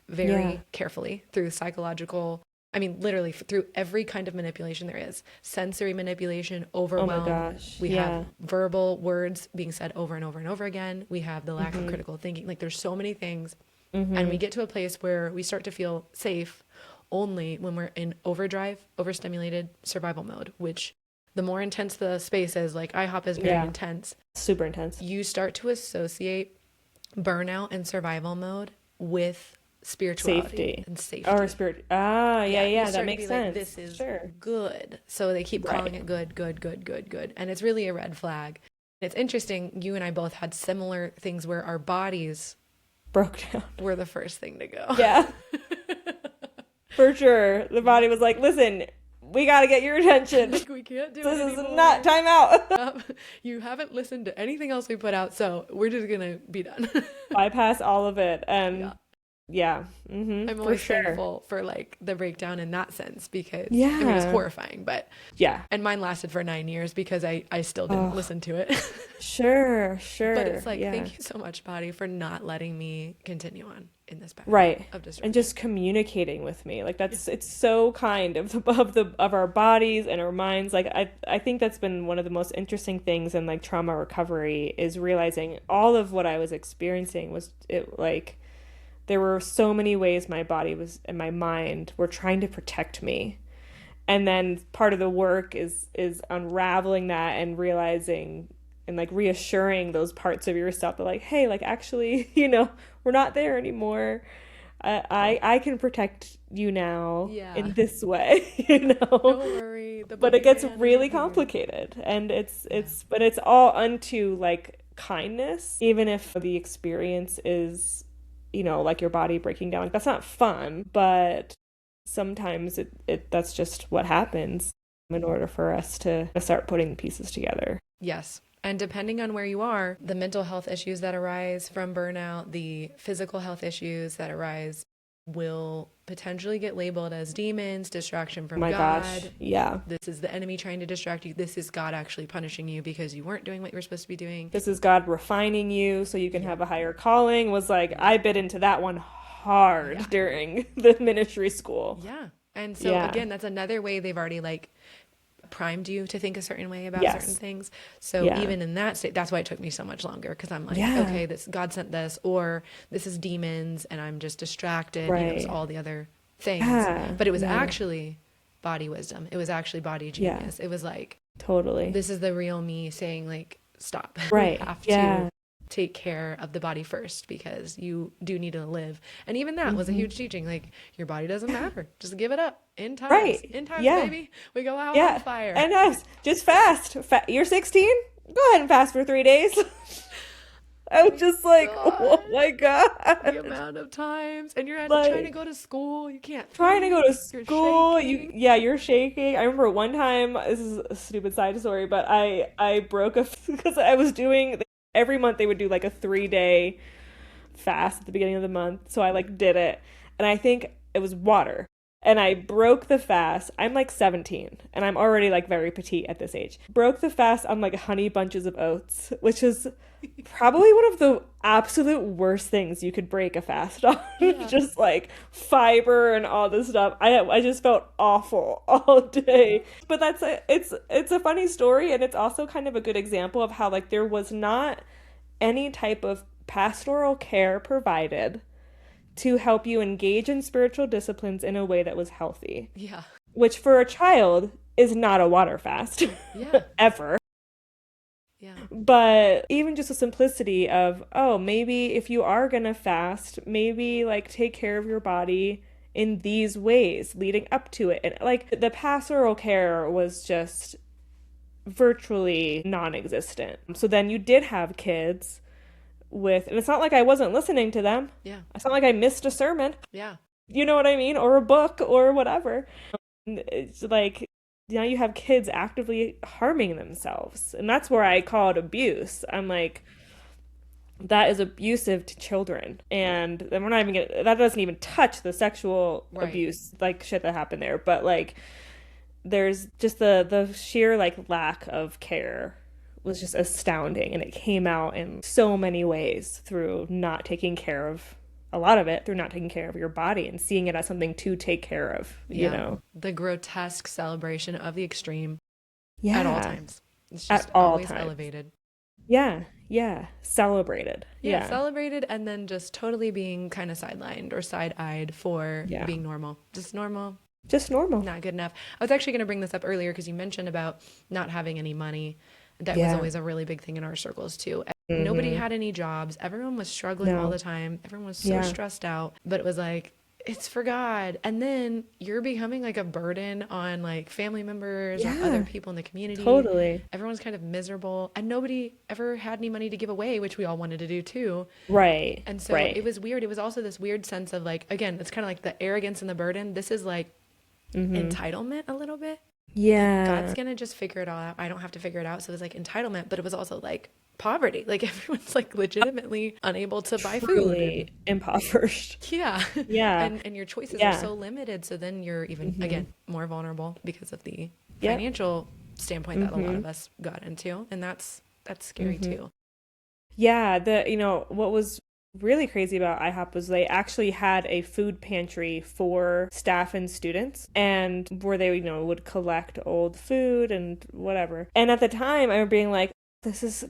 very carefully through psychological, I mean, literally through every kind of manipulation there is. Sensory manipulation, overwhelm. Oh my gosh. We have verbal words being said over and over and over again. We have the lack of critical thinking. Like, there's so many things. And we get to a place where we start to feel safe only when we're in overdrive, overstimulated survival mode, which the more intense the space is, like IHOP is very intense. Super intense. You start to associate burnout and survival mode with spirituality and safety. Or spirit. That makes sense. Like, this is good. So they keep calling it good, good, good, good, good. And it's really a red flag. It's interesting. You and I both had similar things where our bodies broke down. Were the first thing to go. Yeah. For sure. The body was like, listen, we got to get your attention. Like, we can't do this. This is not time out. You haven't listened to anything else we put out, so we're just going to be done. Bypass all of it. And I'm always thankful for like the breakdown in that sense, because I mean, it was horrifying, but and mine lasted for 9 years because I still didn't listen to it. Sure. But it's like, thank you so much, body, for not letting me continue on in this path of destruction. And just communicating with me. Like, that's it's so kind of our bodies and our minds. Like, I think that's been one of the most interesting things in like trauma recovery, is realizing all of what I was experiencing was it like there were so many ways my body was and my mind were trying to protect me. And then part of the work is unraveling that and realizing and like reassuring those parts of yourself that like, hey, like, actually, we're not there anymore. I can protect you now in this way, Don't worry. But it gets really complicated, and but it's all unto like kindness, even if the experience is, like your body breaking down. Like, that's not fun, but sometimes that's just what happens in order for us to start putting the pieces together. Yes. And depending on where you are, the mental health issues that arise from burnout, the physical health issues that arise will potentially get labeled as demons, distraction from God. Gosh. Yeah. This is the enemy trying to distract you. This is God actually punishing you because you weren't doing what you were supposed to be doing. This is God refining you so you can have a higher calling. Was like, I bit into that one hard during the ministry school. Yeah. And so again, that's another way they've already like primed you to think a certain way about certain things. So even in that state, that's why it took me so much longer, because I'm like, okay, this God sent this, or this is demons and I'm just distracted. It was all the other things. But it was actually body wisdom. It was actually body genius. It was like, totally, this is the real me saying like, stop. Right. You have to take care of the body first, because you do need to live. And even that was a huge teaching. Like, your body doesn't matter. Just give it up. In time. Right. In time, baby. We go out on fire. And just fast. You're 16? Go ahead and fast for 3 days. I was just like, oh my God. The amount of times. And you're like, trying to go to school. You can't. Trying to go to school. You're shaking. I remember one time, this is a stupid side story, but I broke because I was doing, every month they would do like a 3-day fast at the beginning of the month. So I like did it. And I think it was water. And I broke the fast. I'm like 17 and I'm already like very petite at this age. Broke the fast on like honey bunches of oats, which is probably one of the absolute worst things you could break a fast on. Just like fiber and all this stuff. I just felt awful all day. But it's a funny story, and it's also kind of a good example of how like there was not any type of pastoral care provided to help you engage in spiritual disciplines in a way that was healthy, Yeah. which for a child is not a water fast Yeah. ever. Yeah. But even just the simplicity of, oh, maybe if you are gonna fast, maybe like take care of your body in these ways leading up to it. And like the pastoral care was just virtually non-existent. So then you did have kids with, and it's not like I wasn't listening to them. Yeah. It's not like I missed a sermon. Yeah. You know what I mean? Or a book or whatever. It's like now you have kids actively harming themselves. And that's where I call it abuse. I'm like, that is abusive to children. And we're not even gonna, that doesn't even touch the sexual abuse, like shit that happened there. But like, there's just the sheer like lack of care was just astounding. And it came out in so many ways through not taking care of a lot of it through not taking care of your body and seeing it as something to take care of, you know? The grotesque celebration of the extreme Yeah. at all times. It's just at all always times. elevated. Yeah. Yeah. Celebrated. Yeah. Celebrated and then just totally being kind of sidelined or side-eyed for being normal. Just normal. Just normal. Not good enough. I was actually going to bring this up earlier because you mentioned about not having any money. That was always a really big thing in our circles too. Nobody had any jobs. Everyone was struggling all the time. Everyone was so stressed out. But it was like, it's for God. And then you're becoming like a burden on like family members or other people in the community. Totally. Everyone's kind of miserable. And nobody ever had any money to give away, which we all wanted to do too. Right. And so it was weird. It was also this weird sense of like, again, it's kind of like the arrogance and the burden. This is like entitlement a little bit. Yeah. God's going to just figure it all out. I don't have to figure it out. So it was like entitlement, but it was also like poverty. Like everyone's like legitimately unable to buy food. Impoverished. Yeah. Yeah. And your choices are so limited. So then you're even, again, more vulnerable because of the financial standpoint that a lot of us got into. And that's scary too. Yeah. What was really crazy about IHOP was they actually had a food pantry for staff and students, and where they, would collect old food and whatever. And at the time, I remember being like,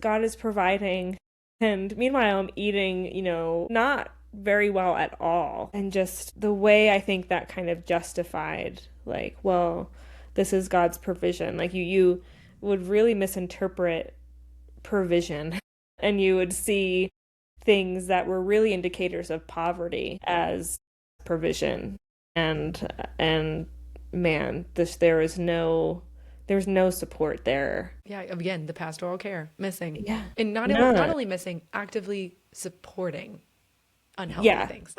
God is providing. And meanwhile, I'm eating, not very well at all. And just the way I think that kind of justified, like, well, this is God's provision. Like you would really misinterpret provision and you would see things that were really indicators of poverty as provision. And man, there's no support there. Yeah, again, the pastoral care missing. Yeah. And not only missing, actively supporting unhealthy things.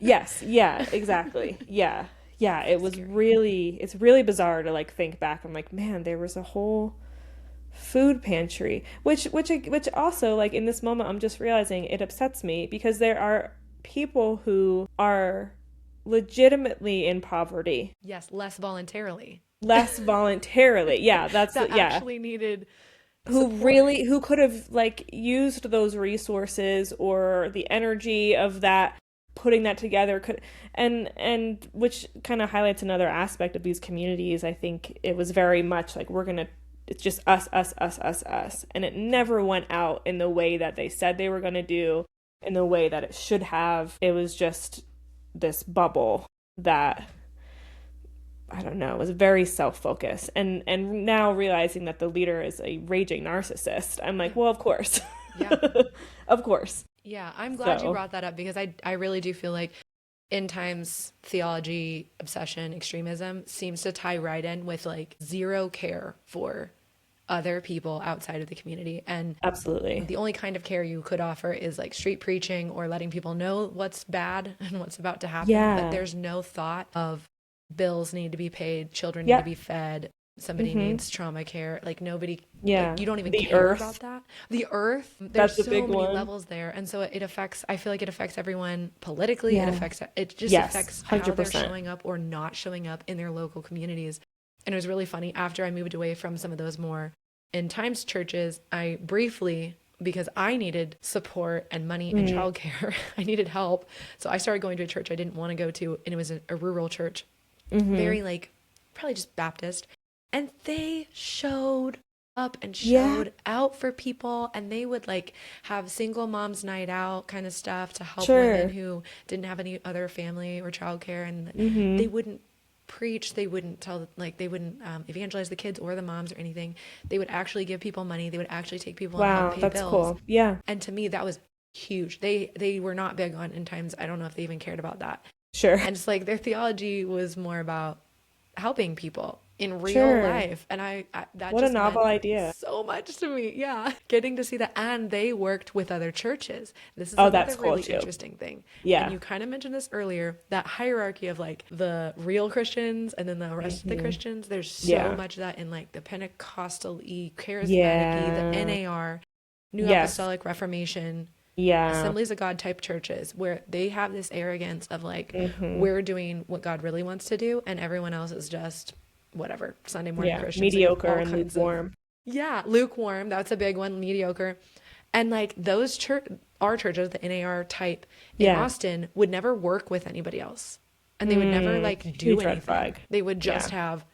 Yes, yeah, exactly. Yeah. Yeah, it's really bizarre to like think back. I'm like, man, there was a whole food pantry, which also, like, in this moment I'm just realizing it upsets me because there are people who are legitimately in poverty. Yes, less voluntarily. Yeah, that's actually needed who could have like used those resources or the energy of that, putting that together, and which kind of highlights another aspect of these communities. I think it was very much like it's just us, and it never went out in the way that they said they were going to do, in the way that it should have. It was just this bubble that, I don't know, was very self-focused. And now realizing that the leader is a raging narcissist, I'm like, well, of course. Yeah. Of course. Yeah, I'm glad you brought that up because I really do feel like end times theology, obsession, extremism seems to tie right in with like zero care for other people outside of the community. And absolutely, the only kind of care you could offer is like street preaching or letting people know what's bad and what's about to happen. Yeah. But there's no thought of bills need to be paid, children need to be fed, somebody needs trauma care. Like nobody, like, you don't even care about that. The earth, there's so many levels there. And so I feel like it affects everyone politically. Yeah. It just affects 100%. how they're showing up or not showing up in their local communities. And it was really funny. After I moved away from some of those more end times churches, I briefly, because I needed support and money and childcare, I needed help. So I started going to a church I didn't want to go to. And it was a rural church, very like, probably just Baptist. And they showed up and Yeah, showed out for people, and they would like have single moms night out kind of stuff to help women sure. who didn't have any other family or childcare, and they Mm-hmm. wouldn't preach, they wouldn't tell, like they wouldn't evangelize the kids or the moms or anything. They would actually give people money, they would actually take people on Wow, unpaid that's bills. cool. Yeah, And to me that was huge. They were not big on end times. I don't know if they even cared about that. sure. And it's like their theology was more about helping people in real Sure. life. And I that What a just novel meant idea. so much to me. Yeah. Getting to see that. And they worked with other churches. This is Oh, another that's cool really too. interesting thing. And Yeah. you kind of mentioned this earlier, that hierarchy of like the real Christians and then the rest of the Hmm. Christians. There's so Yeah. much of that in like the Pentecostal y, charismatic y, the Yeah. NAR, New Yes. Apostolic Reformation, Yeah. Assemblies of God type churches, where they have this arrogance of like, Hmm. we're doing what God really wants to do and everyone else is just whatever, Sunday morning Yeah. Christians. So you have Mediocre all and kinds of, lukewarm. yeah, lukewarm. That's a big one, mediocre. And like those our churches, the NAR type in Yeah. Austin, would never work with anybody else. And they would never Mm, like do huge red anything. flag. They would Yeah. just have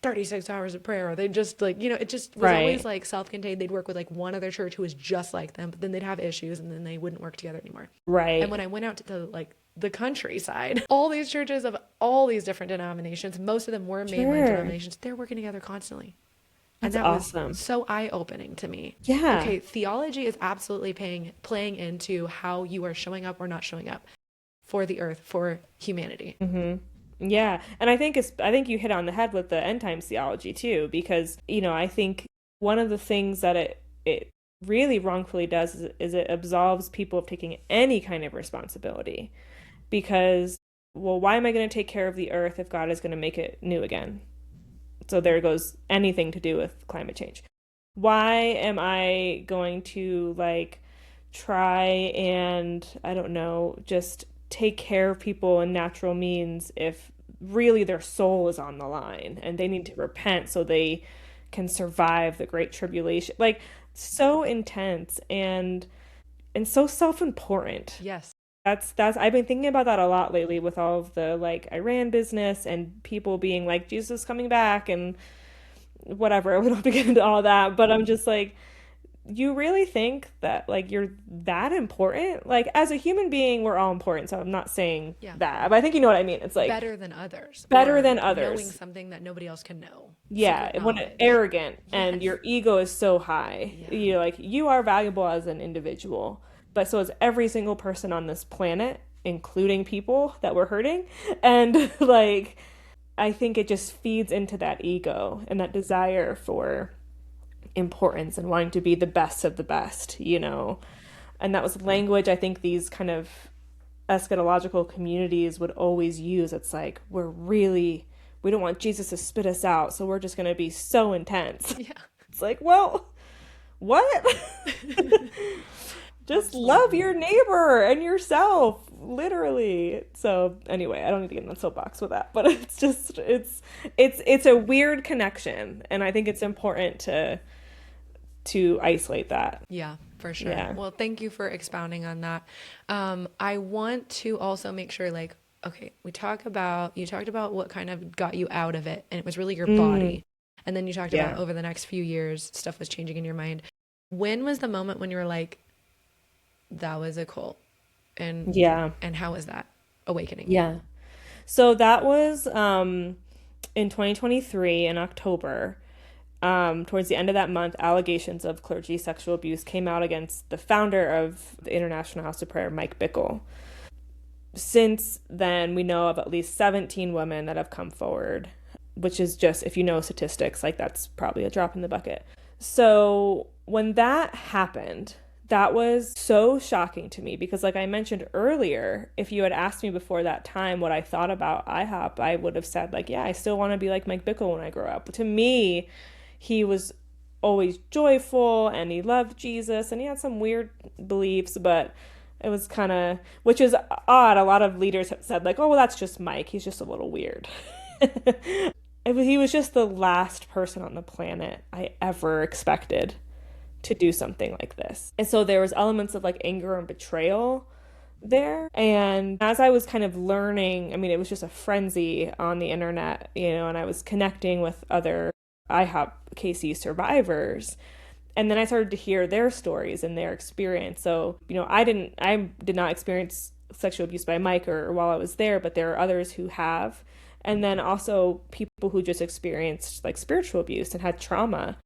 36 hours of prayer. Or they just like, it just was always Right. like self-contained. They'd work with like one other church who was just like them, but then they'd have issues and then they wouldn't work together anymore. And when Right. I went out to the countryside, all these churches of all these different denominations, most of them were mainline Sure. denominations, they're working together constantly. And That's that was awesome. so eye-opening to me. Yeah. Okay, theology is absolutely playing into how you are showing up or not showing up for the earth, for humanity. Hmm. Yeah. And I think you hit on the head with the end times theology too, because, I think one of the things that it really wrongfully does is it absolves people of taking any kind of responsibility. Because, well, why am I going to take care of the earth if God is going to make it new again? So there goes anything to do with climate change. Why am I going to like try and, I don't know, just take care of people in natural means if really their soul is on the line and they need to repent so they can survive the great tribulation? Like, so intense and so self-important. Yes. That's I've been thinking about that a lot lately with all of the like Iran business and people being like Jesus is coming back and whatever. We don't have to get into all that, but I'm just like, you really think that like you're that important? Like as a human being, we're all important, so I'm not saying Yeah. that, but I think you know what I mean. It's like Better than others better or than knowing others. something that nobody else can know. Yeah, Secret when it, knowledge. arrogant and Yes. your ego is so high. Yeah. You're like you are valuable as an individual, but so is every single person on this planet, including people that we're hurting. And like I think it just feeds into that ego and that desire for importance and wanting to be the best of the best. And that was language I think these kind of eschatological communities would always use. It's like, we don't want Jesus to spit us out, so we're just going to be so intense. Yeah. It's like, well, what? Just love your neighbor and yourself, literally. So anyway, I don't need to get in the soapbox with that, but it's just it's a weird connection, and I think it's important to isolate that. Yeah, for sure. Yeah. Well, thank you for expounding on that. I want to also make sure, like, okay, you talked about what kind of got you out of it, and it was really your body. And then you talked about Yeah. over the next few years, stuff was changing in your mind. When was the moment when you were like, that was a cult? Yeah. And how was that awakening? Yeah. So that was in 2023 in October. Towards the end of that month, allegations of clergy sexual abuse came out against the founder of the International House of Prayer, Mike Bickle. Since then, we know of at least 17 women that have come forward, which is just, if you know statistics, like that's probably a drop in the bucket. So when that happened, that was so shocking to me because, like I mentioned earlier, if you had asked me before that time what I thought about IHOP, I would have said, like, yeah, I still want to be like Mike Bickle when I grow up. But to me, he was always joyful and he loved Jesus and he had some weird beliefs, but it was kind of, which is odd. A lot of leaders have said, like, oh, well, that's just Mike. He's just a little weird. He was just the last person on the planet I ever expected to do something like this. And so there was elements of like anger and betrayal there. And as I was kind of learning, I mean, it was just a frenzy on the internet, and I was connecting with other IHOP KC survivors. And then I started to hear their stories and their experience. So, I did not experience sexual abuse by Mike or while I was there, but there are others who have. And then also people who just experienced like spiritual abuse and had trauma.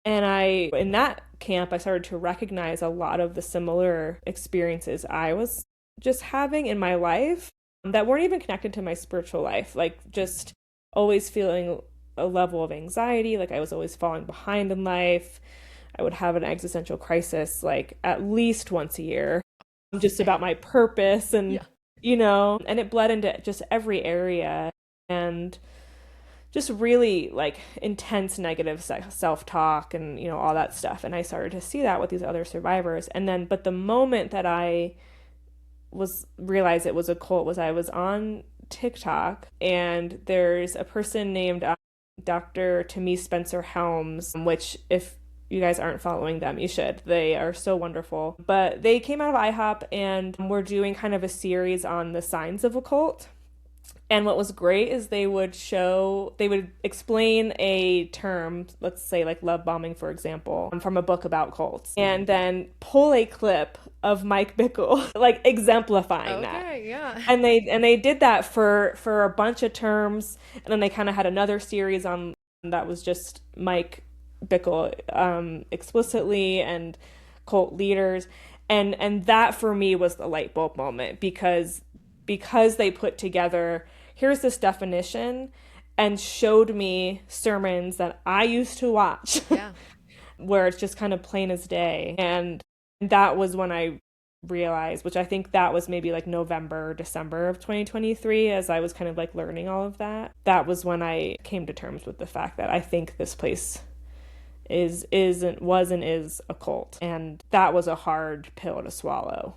And in that camp, I started to recognize a lot of the similar experiences I was just having in my life that weren't even connected to my spiritual life. Like just always feeling a level of anxiety, like I was always falling behind in life. I would have an existential crisis like at least once a year, just about my purpose and, and it bled into just every area and just really like intense negative self-talk and, all that stuff. And I started to see that with these other survivors. And then, but the moment that I realized it was a cult was I was on TikTok and there's a person named Dr. Tamise Spencer Helms, which if you guys aren't following them, you should. They are so wonderful. But they came out of IHOP and were doing kind of a series on the signs of a cult. And what was great is they would explain a term, let's say like love bombing, for example, from a book about cults, and then pull a clip of Mike Bickle, like exemplifying that. Okay, yeah. And they did that for a bunch of terms, and then they kind of had another series on that was just Mike Bickle explicitly and cult leaders, and that for me was the light bulb moment because they put together here's this definition and showed me sermons that I used to watch where it's just kind of plain as day. And that was when I realized, which I think that was maybe like November, December of 2023, as I was kind of like learning all of that. That was when I came to terms with the fact that I think this place was and is a cult. And that was a hard pill to swallow,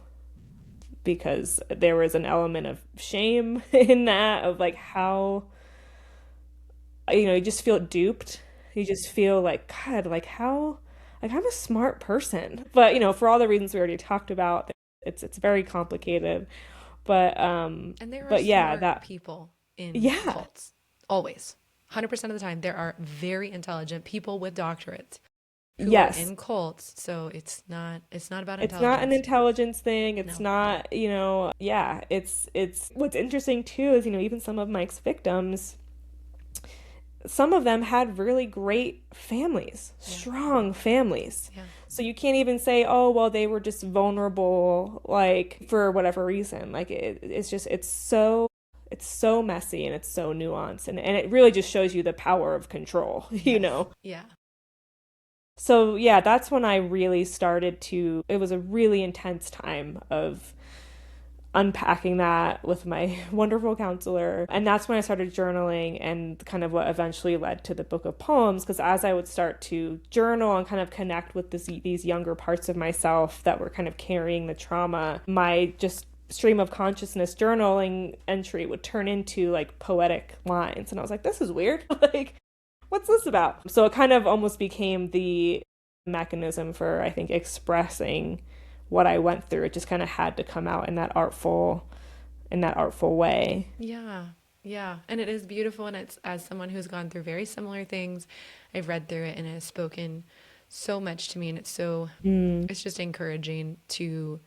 because there was an element of shame in that, of like how, you just feel duped. You just feel like, God, like how, like I'm a smart person. But, for all the reasons we already talked about, it's very complicated. But, and there are smart people in cults. Always. 100% of the time, there are very intelligent people with doctorates who are in cults. So it's not about intelligence. It's not an intelligence thing. It's not, it's what's interesting too is, even some of Mike's victims, some of them had really great families, strong families. Yeah. So you can't even say, oh, well, they were just vulnerable, like for whatever reason. Like it's so messy and it's so nuanced, and it really just shows you the power of control, Yeah. So that's when I really started it was a really intense time of unpacking that with my wonderful counselor. And that's when I started journaling, and kind of what eventually led to the book of poems, because as I would start to journal and kind of connect with these younger parts of myself that were kind of carrying the trauma, my just stream of consciousness journaling entry would turn into like poetic lines. And I was like, this is weird. Like, what's this about? So it kind of almost became the mechanism for, I think, expressing what I went through. It just kind of had to come out in that artful way. Yeah. Yeah. And it is beautiful. And it's, as someone who's gone through very similar things, I've read through it and it has spoken so much to me. And it's it's just encouraging to,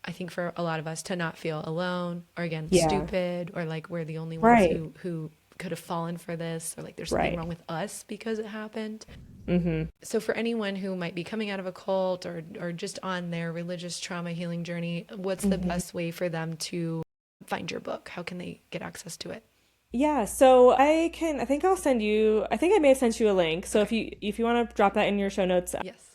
I think, for a lot of us to not feel alone or again, stupid, or like we're the only ones who could have fallen for this, or like there's something wrong with us because it happened. Mm-hmm. So for anyone who might be coming out of a cult or just on their religious trauma healing journey, what's the best way for them to find your book? How can they get access to it? Yeah, so I think I may have sent you a link. So if you want to drop that in your show notes. Yes.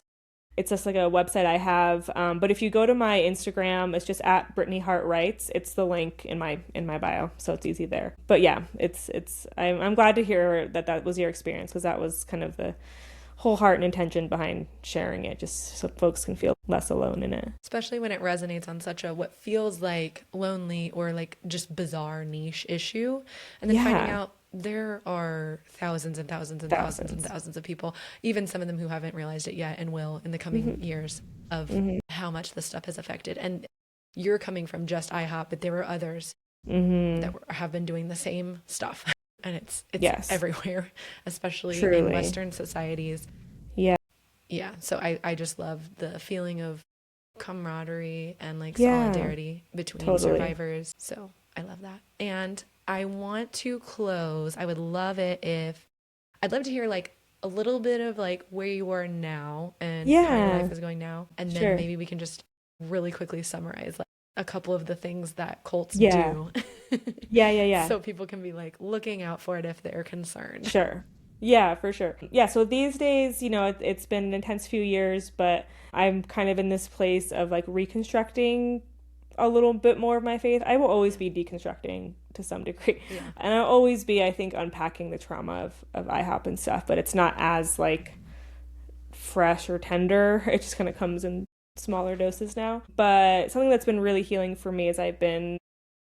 It's just like a website I have. But if you go to my Instagram, it's just at Brittany Hart Writes. It's the link in my bio, so it's easy there. But yeah, I'm glad to hear that was your experience, because that was kind of the whole heart and intention behind sharing it, just so folks can feel less alone in it. Especially when it resonates on such a what feels like lonely or like just bizarre niche issue, and then finding out there are thousands and thousands and thousands and thousands of people, even some of them who haven't realized it yet and will in the coming years, of how much this stuff has affected. And you're coming from just IHOP, but there were others that have been doing the same stuff And it's Yes, everywhere, especially in truly. Western societies. Yeah. Yeah. So I just love the feeling of camaraderie and like Yeah, solidarity between totally. survivors. So I love that. And I want to close. I would love it if I'd love to hear like a little bit of like where you are now and how your life Yeah, is going now. And then sure. maybe we can just really quickly summarize like a couple of the things that cults Yeah. do Yeah, yeah, yeah. so people can be like looking out for it if they're concerned. Sure. Yeah, for sure. Yeah, so these days, it's been an intense few years, but I'm kind of in this place of like reconstructing a little bit more of my faith. I will always Yeah. be deconstructing to some degree. Yeah. And I'll always be, I think, unpacking the trauma of IHOP and stuff, but it's not as like fresh or tender. It just kind of comes in smaller doses now. But something that's been really healing for me is I've been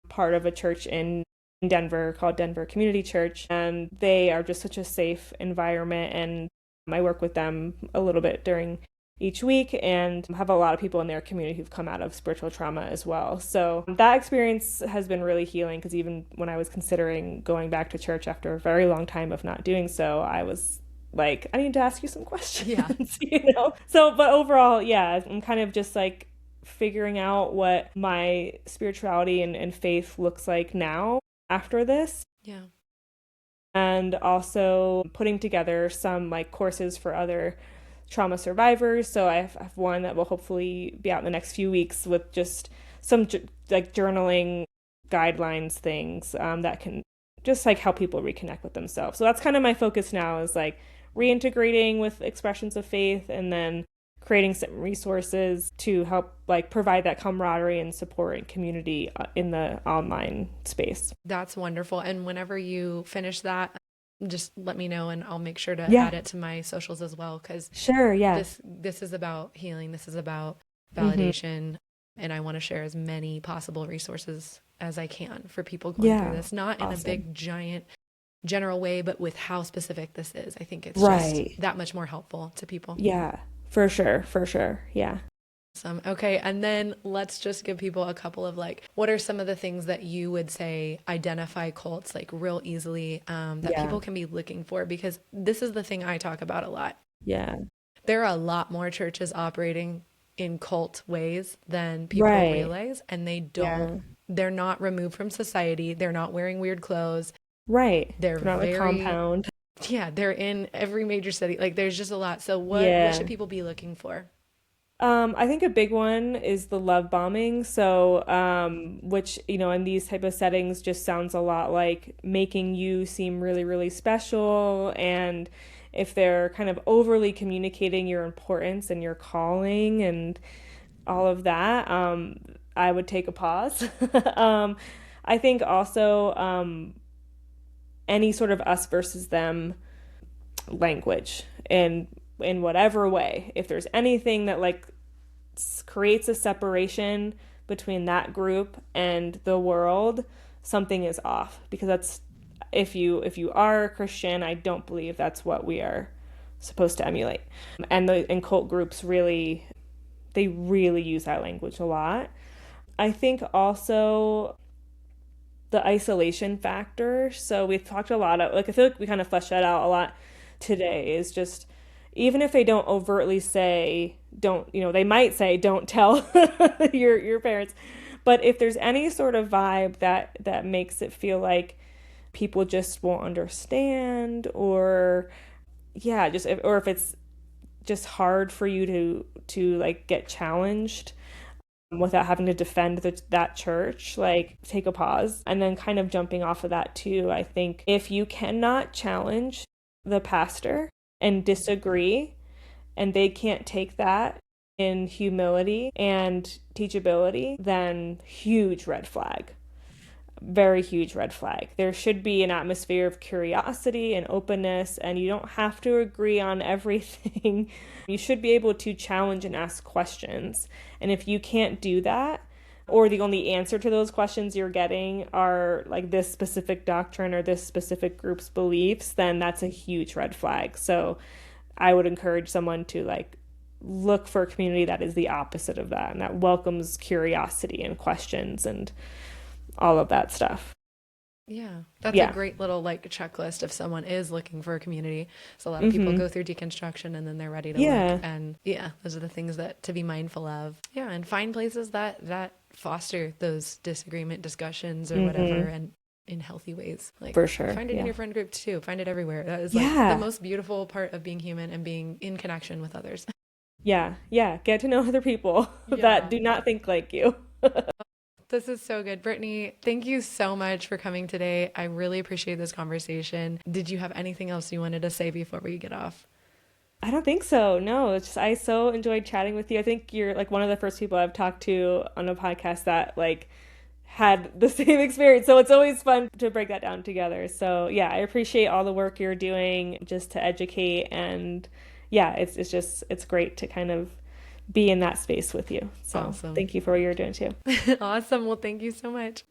part of a church in Denver called Denver Community Church, and they are just such a safe environment. And I work with them a little bit during each week and have a lot of people in their community who've come out of spiritual trauma as well. So that experience has been really healing because even when I was considering going back to church after a very long time of not doing so, I was like, I need to ask you some Yeah. questions, So, but overall, yeah, I'm kind of just like figuring out what my spirituality and faith looks like now after this. Yeah. And also putting together some like courses for other trauma survivors. So I've one that will hopefully be out in the next few weeks with just some like journaling guidelines things that can just like help people reconnect with themselves. So that's kind of my focus now is like reintegrating with expressions of faith and then creating some resources to help like provide that camaraderie and support and community in the online space. That's wonderful. And whenever you finish that, just let me know and I'll make sure to Yeah, add it to my socials as well because sure. Yeah. this is about healing. This is about Hmm. validation. And I want to share as many possible resources as I can for people going through Yeah. this, not in a Awesome. big, giant, general way, but with how specific this is. I think it's just Right. that much more helpful to people. Yeah. For sure. For sure. Yeah. Awesome. Okay. And then let's just give people a couple of like, what are some of the things that you would say identify cults like real easily that Yeah. people can be looking for? Because this is the thing I talk about a lot. Yeah. There are a lot more churches operating in cult ways than people Right. realize, and Yeah. they're not removed from society. They're not wearing weird clothes. Right. They're They're not like very, compound. yeah, they're in every major city. Like there's just a lot. So what Yeah. should people be looking for? I think a big one is the love bombing. So, which, in these type of settings just sounds a lot like making you seem really, really special. And if they're kind of overly communicating your importance and your calling and all of that, I would take a pause. um, I think also any sort of us versus them language in whatever way. If there's anything that like creates a separation between that group and the world, something is off because that's if you are a Christian, I don't believe that's what we are supposed to emulate. And cult groups really they really use that language a lot. I think also the isolation factor. So we've talked a lot of like I feel like we kind of fleshed that out a lot today is just even if they don't overtly say don't they might say don't tell your parents, but if there's any sort of vibe that makes it feel like people just won't understand or yeah just or if it's just hard for you to like get challenged without having to defend that church, like take a pause. And then kind of jumping off of that too, I think if you cannot challenge the pastor and disagree, and they can't take that in humility and teachability, then huge red flag. Very huge red flag. There should be an atmosphere of curiosity and openness, and you don't have to agree on everything. You should be able to challenge and ask questions. And if you can't do that, or the only answer to those questions you're getting are like this specific doctrine or this specific group's beliefs, then that's a huge red flag. So I would encourage someone to like look for a community that is the opposite of that and that welcomes curiosity and questions and all of that stuff. Yeah, that's a Yeah. great little like checklist if someone is looking for a community. So a lot of people go through deconstruction and then they're ready to work. Yeah. And yeah, those are the things that to be mindful of. Yeah, and find places that foster those disagreement discussions or whatever and in healthy ways. Like For sure. find it in Yeah. your friend group too. Find it everywhere. That is like the Yeah. most beautiful part of being human and being in connection with others. Yeah. Yeah. Get to know other people that Yeah. do not think like you. This is so good. Brittany, thank you so much for coming today. I really appreciate this conversation. Did you have anything else you wanted to say before we get off? I don't think so. No, it's just I so enjoyed chatting with you. I think you're like one of the first people I've talked to on a podcast that like had the same experience. So it's always fun to break that down together. So yeah, I appreciate all the work you're doing just to educate and yeah, it's just it's great to kind of be in that space with you. So Awesome. thank you for what you're doing too. Awesome. Well, thank you so much.